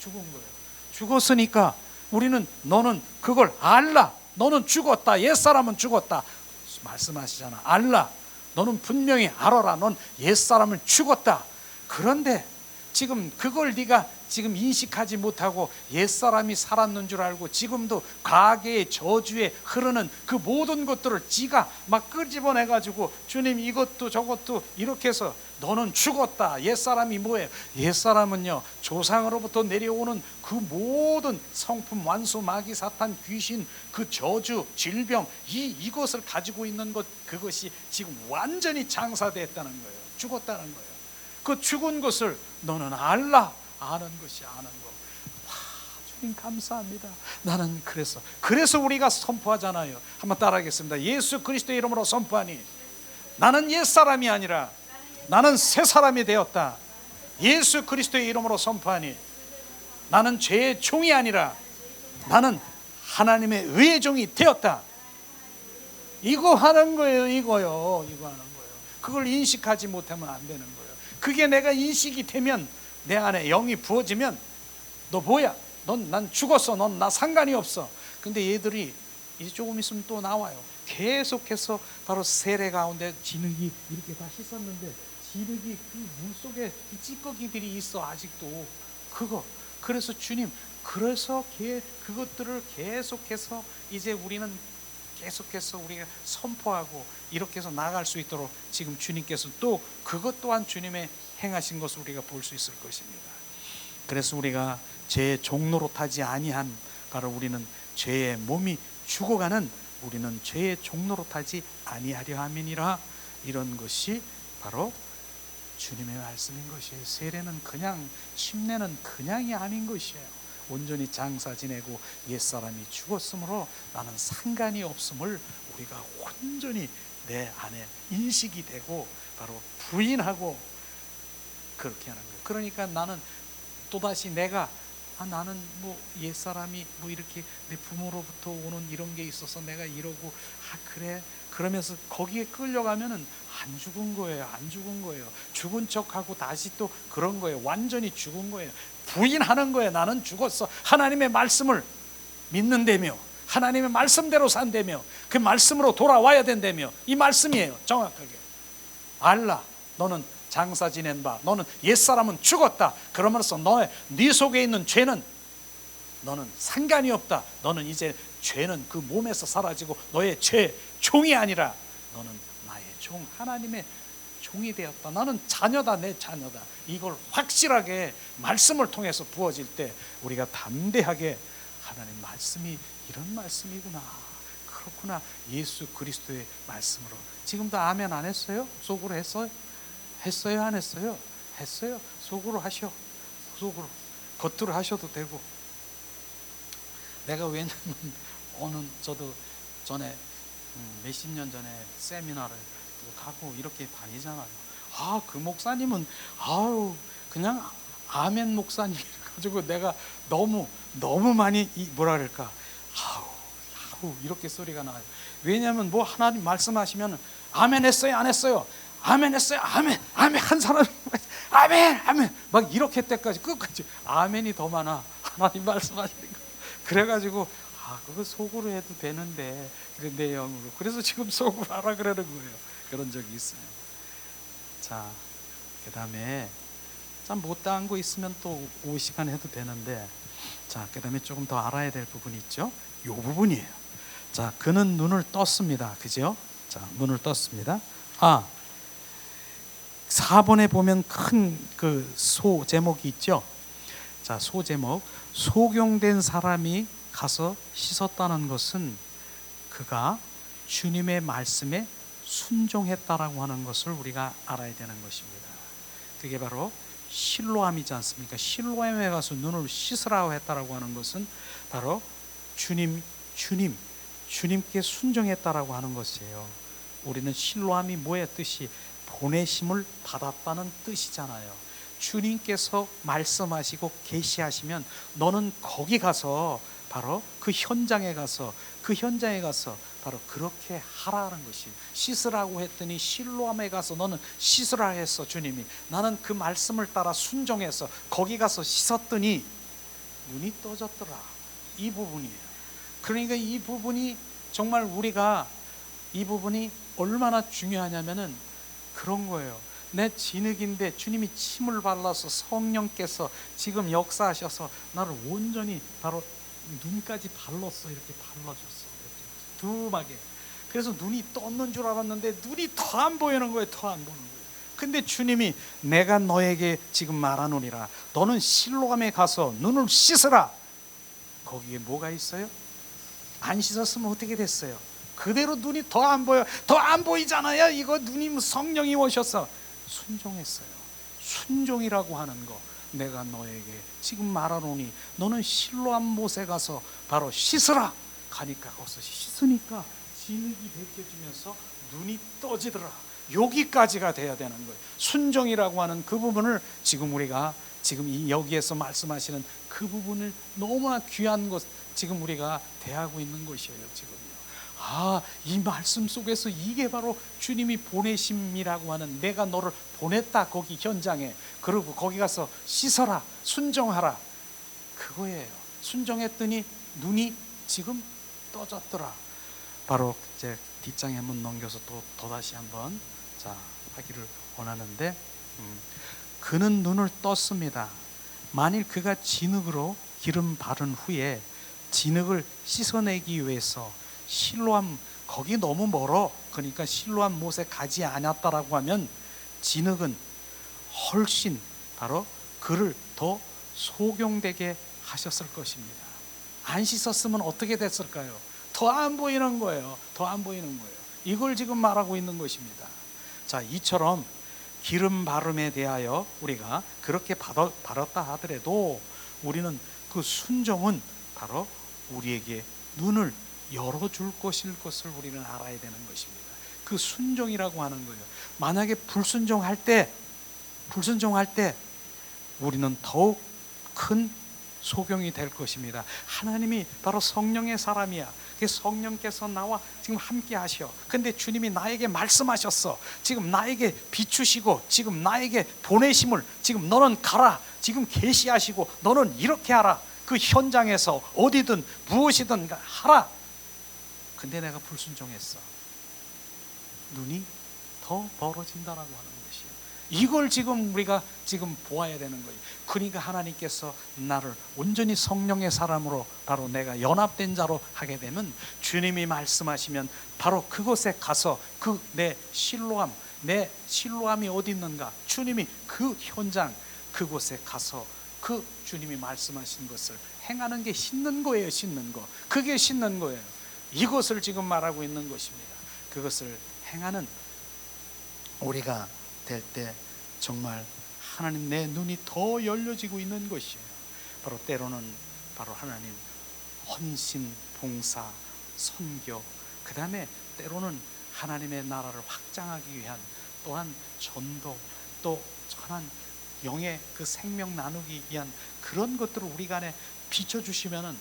죽은 거예요. 죽었으니까 우리는 너는 그걸 알라. 너는 죽었다. 옛사람은 죽었다. 말씀하시잖아. 알라. 너는 분명히 알아라. 넌 옛사람은 죽었다. 그런데 지금 그걸 네가 지금 인식하지 못하고 옛사람이 살았는 줄 알고 지금도 과거의 저주에 흐르는 그 모든 것들을 지가 막 끄집어내가지고 주님 이것도 저것도 이렇게 해서 너는 죽었다. 옛사람이 뭐예요? 옛사람은요 조상으로부터 내려오는 그 모든 성품, 완수, 마귀, 사탄, 귀신, 그 저주, 질병 이것을 가지고 있는 것, 그것이 지금 완전히 장사됐다는 거예요. 죽었다는 거예요. 그 죽은 것을 너는 알라. 아는 것이 아는 거. 와, 주님 감사합니다. 나는 그래서 우리가 선포하잖아요. 한번 따라하겠습니다. 예수 그리스도의 이름으로 선포하니 나는 옛사람이 아니라 나는 새 사람이 되었다. 예수 그리스도의 이름으로 선포하니 나는 죄의 종이 아니라 나는 하나님의 의의 종이 되었다. 이거 하는 거예요. 이거 하는 거예요. 그걸 인식하지 못하면 안 되는 거예요. 그게 내가 인식이 되면, 내 안에 영이 부어지면 너 뭐야? 난 죽었어. 넌 나 상관이 없어. 근데 얘들이 이제 조금 있으면 또 나와요. 계속해서 바로 세례 가운데 진흙이 이렇게 다 씻었는데 진흙이 그 물속에 찌꺼기들이 있어 아직도. 그래서 주님, 그래서 그것들을 계속해서 이제 우리는 계속해서 우리가 선포하고 이렇게 해서 나아갈 수 있도록 지금 주님께서 또 그것 또한 주님의 행하신 것을 우리가 볼 수 있을 것입니다. 그래서 우리가 죄의 종로로 타지 아니한, 바로 우리는 죄의 몸이 죽어가는, 우리는 죄의 종로로 타지 아니하려 함이니라. 이런 것이 바로 주님의 말씀인 것이에요. 세례는 그냥, 침례는 그냥이 아닌 것이에요. 온전히 장사 지내고 옛사람이 죽었으므로 나는 상관이 없음을 우리가 온전히 내 안에 인식이 되고 바로 부인하고 그렇게 하는 거예요. 그러니까 나는 또다시 내가 나는 뭐 옛사람이 뭐 이렇게 내 부모로부터 오는 이런 게 있어서 내가 이러고 그래 그러면서 거기에 끌려가면은 안 죽은 거예요. 안 죽은 거예요. 죽은 척하고 다시 또 그런 거예요. 완전히 죽은 거예요. 부인하는 거예요. 나는 죽었어. 하나님의 말씀을 믿는다며, 하나님의 말씀대로 산다며, 그 말씀으로 돌아와야 된다며, 이 말씀이에요. 정확하게 알라. 너는 장사 지낸 바, 너는 옛사람은 죽었다. 그러면서 네 속에 있는 죄는 너는 상관이 없다. 너는 이제 죄는 그 몸에서 사라지고 너의 죄 종이 아니라 너는 나의 종, 하나님의 종이 되었다. 나는 자녀다. 내 자녀다. 이걸 확실하게 말씀을 통해서 부어질 때 우리가 담대하게 하나님 말씀이 이런 말씀이구나, 그렇구나, 예수 그리스도의 말씀으로. 지금도 아멘 안 했어요? 속으로 했어요? 했어요? 안 했어요? 했어요. 속으로 하셔. 속으로. 겉으로 하셔도 되고. 내가 왜냐면 저도 전에 몇십 년 전에 세미나를 가고 이렇게 다니잖아요. 그 목사님은 그냥 아멘 목사님 가지고 내가 너무 많이 뭐라 그럴까, 이렇게 소리가 나요. 왜냐하면 뭐 하나님 말씀하시면 아멘 했어요? 안 했어요? 아멘 했어요? 아멘 한 사람 아멘 막 이렇게 때까지 끝까지 아멘이 더 많아. 하나님 말씀하시는 거. 그래가지고 그거 속으로 해도 되는데, 그래 내 영으로. 그래서 지금 속으로 하라 그러는 거예요. 그런 적이 있어요. 자, 그 다음에 참 못다한 거 있으면 또 5시간 해도 되는데, 자, 그 다음에 조금 더 알아야 될 부분이 있죠. 이 부분이에요. 자, 그는 눈을 떴습니다. 그죠? 자, 눈을 떴습니다. 4번에 보면 큰 그 소 제목이 있죠. 자, 소 제목, 소경된 사람이 가서 씻었다는 것은 그가 주님의 말씀에 순종했다라고 하는 것을 우리가 알아야 되는 것입니다. 그게 바로 실로암이지 않습니까? 실로암에 가서 눈을 씻으라고 했다라고 하는 것은 바로 주님께 순종했다라고 하는 것이에요. 우리는 실로암이 뭐의 뜻이? 보내심을 받았다는 뜻이잖아요. 주님께서 말씀하시고 계시하시면 너는 거기 가서 바로 그 현장에 가서 바로 그렇게 하라는 것이, 씻으라고 했더니 실로암에 가서 너는 씻으라 했어. 주님이 나는 그 말씀을 따라 순종해서 거기 가서 씻었더니 눈이 떠졌더라. 이 부분이에요. 그러니까 이 부분이 정말 우리가 이 부분이 얼마나 중요하냐면은 그런 거예요. 내 진흙인데 주님이 침을 발라서 성령께서 지금 역사하셔서 나를 온전히 바로 눈까지 발랐어. 이렇게 발라줬어. 두툼하게. 그래서 눈이 떴는 줄 알았는데 눈이 더 안 보이는 거예요. 더 안 보는 거예요. 근데 주님이 내가 너에게 지금 말하노니라. 너는 실로암에 가서 눈을 씻으라. 거기에 뭐가 있어요? 안 씻었으면 어떻게 됐어요? 그대로 눈이 더 안 보여. 더 안 보이잖아요. 이거 눈이 성령이 오셔서 순종했어요. 순종이라고 하는 거, 내가 너에게 지금 말하노니 너는 실로암 못에 가서 바로 씻으라. 가니까 거기서 씻으니까 진흙이 벗겨지면서 눈이 떠지더라. 여기까지가 돼야 되는 거예요. 순종이라고 하는 그 부분을 지금 우리가 지금 여기에서 말씀하시는 그 부분을 너무나 귀한 것, 지금 우리가 대하고 있는 것이에요. 지금요. 이 말씀 속에서 이게 바로 주님이 보내심이라고 하는, 내가 너를 보냈다. 거기 현장에. 그리고 거기 가서 씻어라. 순종하라. 그거예요. 순종했더니 눈이 지금 떠졌더라. 바로 이제 뒷장에 한번 넘겨서 또다시 한번 하기를 원하는데, 그는 눈을 떴습니다. 만일 그가 진흙으로 기름 바른 후에 진흙을 씻어내기 위해서 실로암, 거기 너무 멀어. 그러니까 실로암 못에 가지 않았다라고 하면 진흙은 훨씬 바로 그를 더 소경되게 하셨을 것입니다. 안 씻었으면 어떻게 됐을까요? 더 안 보이는 거예요. 더 안 보이는 거예요. 이걸 지금 말하고 있는 것입니다. 이처럼 기름 바름에 대하여 우리가 그렇게 바랐다 하더라도 우리는 그 순종은 바로 우리에게 눈을 열어줄 것일 것을 우리는 알아야 되는 것입니다. 그 순종이라고 하는 거예요. 만약에 불순종할 때 우리는 더욱 큰 소경이 될 것입니다. 하나님이 바로 성령의 사람이야. 성령께서 나와 지금 함께 하셔. 근데 주님이 나에게 말씀하셨어. 지금 나에게 비추시고 지금 나에게 보내심을, 지금 너는 가라. 지금 계시하시고 너는 이렇게 하라. 그 현장에서 어디든 무엇이든 하라. 근데 내가 불순종했어. 눈이 더 멀어진다라고 하는 것이에요. 이걸 지금 우리가 지금 보아야 되는 거예요. 그러니까 하나님께서 나를 온전히 성령의 사람으로 바로 내가 연합된 자로 하게 되면, 주님이 말씀하시면 바로 그곳에 가서 그 내 실로암이 어디 있는가, 주님이 그 현장 그곳에 가서 그 주님이 말씀하신 것을 행하는 게 씻는 거예요. 씻는 거, 그게 씻는 거예요. 이것을 지금 말하고 있는 것입니다. 그것을 행하는 우리가 될 때 정말 하나님, 내 눈이 더 열려지고 있는 것이에요. 바로 때로는 바로 하나님 헌신, 봉사, 선교, 그 다음에 때로는 하나님의 나라를 확장하기 위한 또한 전도, 또 전한 영의 그 생명 나누기 위한 그런 것들을 우리 간에 비춰주시면은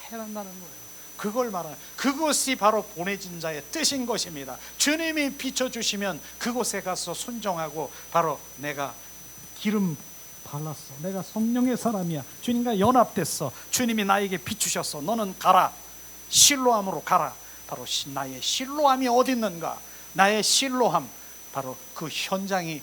해란다는 거예요. 그걸 말하는, 그것이 바로 보내진 자의 뜻인 것입니다. 주님이 비춰주시면 그곳에 가서 순종하고, 바로 내가 기름 발랐어. 내가 성령의 사람이야. 주님과 연합됐어. 주님이 나에게 비추셨어. 너는 가라. 실로암으로 가라. 바로 나의 실로암이 어디 있는가? 나의 실로암, 바로 그 현장이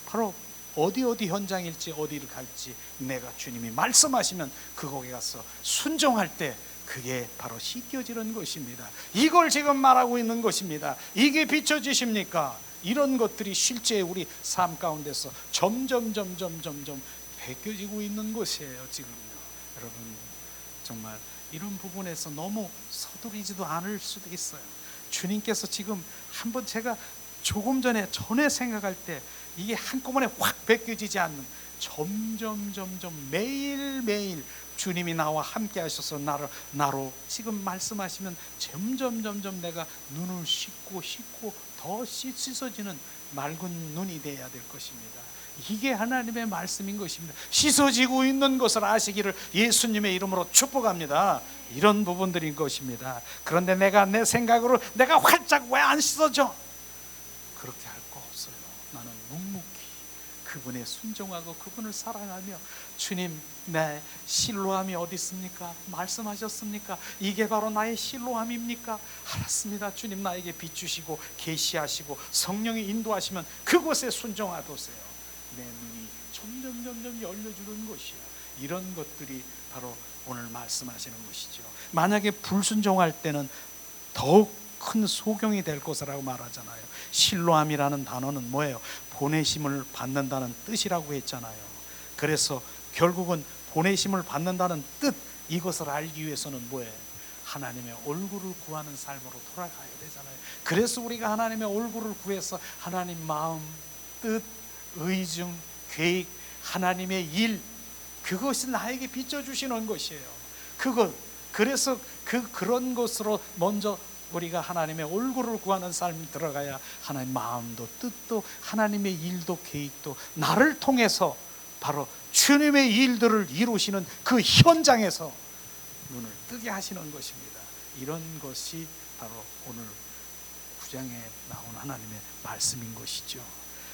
바로 어디 현장일지, 어디를 갈지 내가 주님이 말씀하시면 그곳에 가서 순종할 때 그게 바로 씻겨지는 것입니다. 이걸 지금 말하고 있는 것입니다. 이게 비춰지십니까? 이런 것들이 실제 우리 삶 가운데서 점점 벗겨지고 있는 것이에요. 지금요. 여러분, 정말 이런 부분에서 너무 서두르지도 않을 수도 있어요. 주님께서 지금 한번 제가 조금 전에 생각할 때 이게 한꺼번에 확 벗겨지지 않는, 점점 매일매일 주님이 나와 함께 하셔서 나로 지금 말씀하시면 점점 내가 눈을 씻고 더 씻어지는 맑은 눈이 되어야 될 것입니다. 이게 하나님의 말씀인 것입니다. 씻어지고 있는 것을 아시기를 예수님의 이름으로 축복합니다. 이런 부분들인 것입니다. 그런데 내가 내 생각으로 내가 활짝 왜 안 씻어져? 그렇게 할 거 없어요. 나는 묵묵히 그분에 순종하고 그분을 사랑하며 주님, 내 실로함이 어디 있습니까? 말씀하셨습니까? 이게 바로 나의 실로함입니까? 알았습니다. 주님, 나에게 비추시고 계시하시고 성령이 인도하시면 그곳에 순종하도세요. 내 눈이 점점 열려주는 것이야. 이런 것들이 바로 오늘 말씀하시는 것이죠. 만약에 불순종할 때는 더욱 큰 소경이 될 것이라고 말하잖아요. 실로함이라는 단어는 뭐예요? 보내심을 받는다는 뜻이라고 했잖아요. 그래서 결국은 보내심을 받는다는 뜻, 이것을 알기 위해서는 뭐예요? 하나님의 얼굴을 구하는 삶으로 돌아가야 되잖아요. 그래서 우리가 하나님의 얼굴을 구해서 하나님 마음, 뜻, 의중, 계획, 하나님의 일, 그것이 나에게 비춰주시는 것이에요. 그래서 그런 것으로 먼저 우리가 하나님의 얼굴을 구하는 삶이 들어가야 하나님 마음도 뜻도 하나님의 일도 계획도 나를 통해서 바로 주님의 일들을 이루시는 그 현장에서 눈을 뜨게 하시는 것입니다. 이런 것이 바로 오늘 9장에 나온 하나님의 말씀인 것이죠.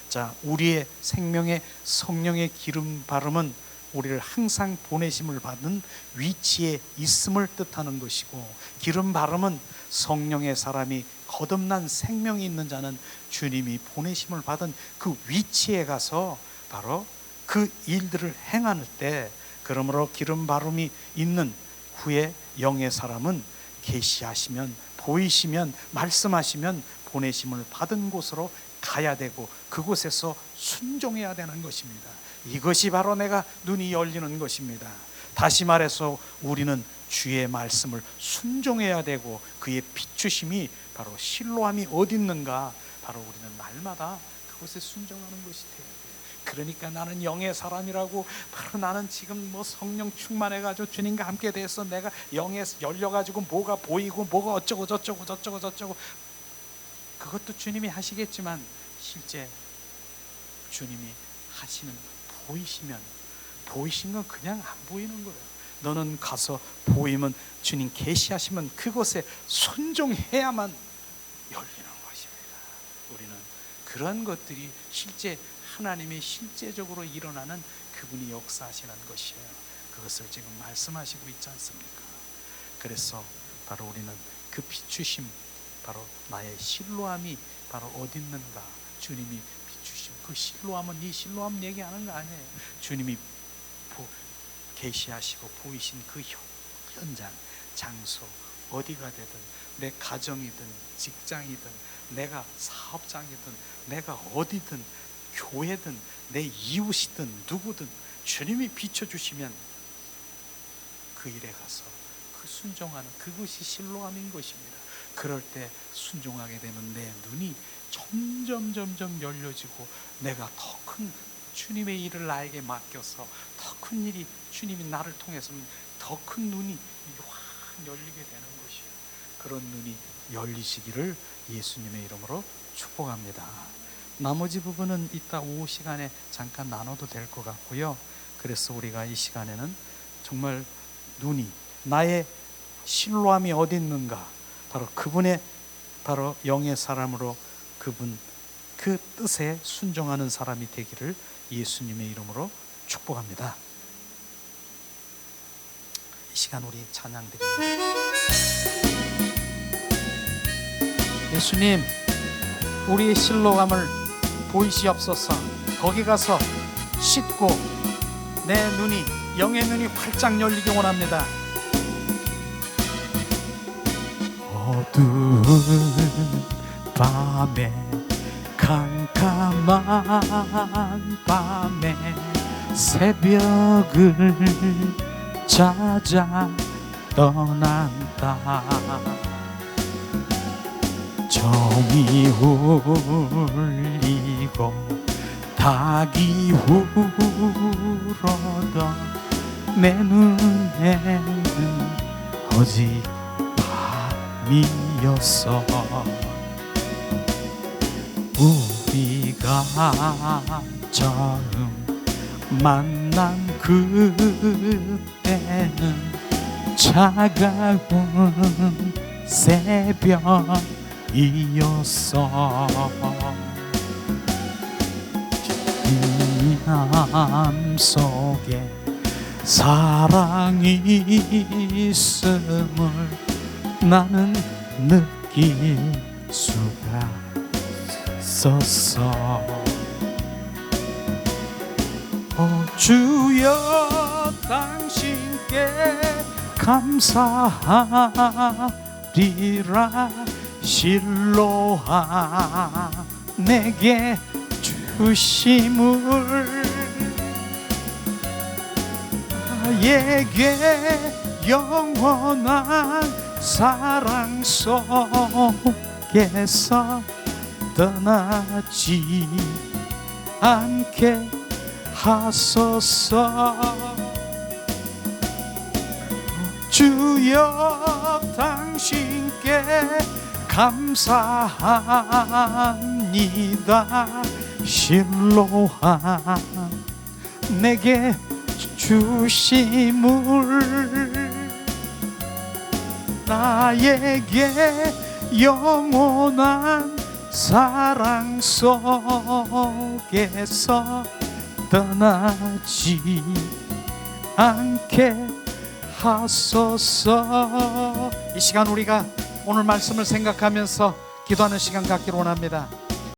자, 우리의 생명의 성령의 기름 바름은 우리를 항상 보내심을 받은 위치에 있음을 뜻하는 것이고, 기름 바름은 성령의 사람이 거듭난 생명이 있는 자는 주님이 보내심을 받은 그 위치에 가서 바로 그 일들을 행할 때, 그러므로 기름 바름이 있는 후에 영의 사람은 계시하시면, 보이시면, 말씀하시면 보내심을 받은 곳으로 가야 되고 그곳에서 순종해야 되는 것입니다. 이것이 바로 내가 눈이 열리는 것입니다. 다시 말해서 우리는 주의 말씀을 순종해야 되고 그의 비추심이 바로 실로함이 어디 있는가, 바로 우리는 날마다 그곳에 순종하는 것이 돼야 돼요. 그러니까 나는 영의 사람이라고, 바로 나는 지금 뭐 성령 충만해가지고 주님과 함께 돼서 내가 영에 열려가지고 뭐가 보이고 뭐가 어쩌고 저쩌고 그것도 주님이 하시겠지만 실제 주님이 하시는 보이신 건 그냥 안 보이는 거예요. 너는 가서 보이면 주님 계시하시면 그것에 순종해야만 열리는 것입니다. 우리는 그런 것들이 실제 하나님이 실제적으로 일어나는 그분이 역사하시는 것이에요. 그것을 지금 말씀하시고 있지 않습니까? 그래서 바로 우리는 그 비추심, 바로 나의 실로함이 바로 어디 있는가, 주님이 비추심, 그 실로함은 이 실로함 얘기하는 거 아니에요. 주님이 계시하시고 보이신 그 현장, 장소, 어디가 되든, 내 가정이든 직장이든 내가 사업장이든 내가 어디든 교회든 내 이웃이든 누구든 주님이 비춰주시면 그 일에 가서 그 순종하는 그것이 실로함인 것입니다. 그럴 때 순종하게 되면 내 눈이 점점 열려지고 내가 더 큰 주님의 일을 나에게 맡겨서 더 큰 일이 주님이 나를 통해서 더 큰 눈이 확 열리게 되는 것이에요. 그런 눈이 열리시기를 예수님의 이름으로 축복합니다. 나머지 부분은 이따 오후 시간에 잠깐 나눠도 될 것 같고요. 그래서 우리가 이 시간에는 정말 눈이, 나의 실로함이 어디 있는가, 바로 그분의 바로 영의 사람으로 그분 그 뜻에 순종하는 사람이 되기를 예수님의 이름으로 축복합니다. 이 시간 우리 찬양 드립니다. 예수님, 우리의 실로함을 보이시옵소서. 거기 가서 씻고 내 눈이, 영의 눈이 활짝 열리기 원합니다. 어두운 밤에, 캄캄한 밤에 새벽을 찾아 떠난다. 정이 울리고 닭이 울어도 내 눈에는 오직 밤이었어. 우리가 처음 만난 그때는 차가운 새벽이었어. 이 속에 사랑이 있음을 나는 느낄 수가 있었어. 주여 당신께 감사하리라. 실로하 내게 주심을 나에게 영원한 사랑 속에서 떠나지 않게 하소서. 주여 당신께 감사합니다. 실로하 내게 주심을 나에게 영원한 사랑 속에서 떠나지 않게 하소서. 이 시간 우리가 오늘 말씀을 생각하면서 기도하는 시간 갖기를 원합니다.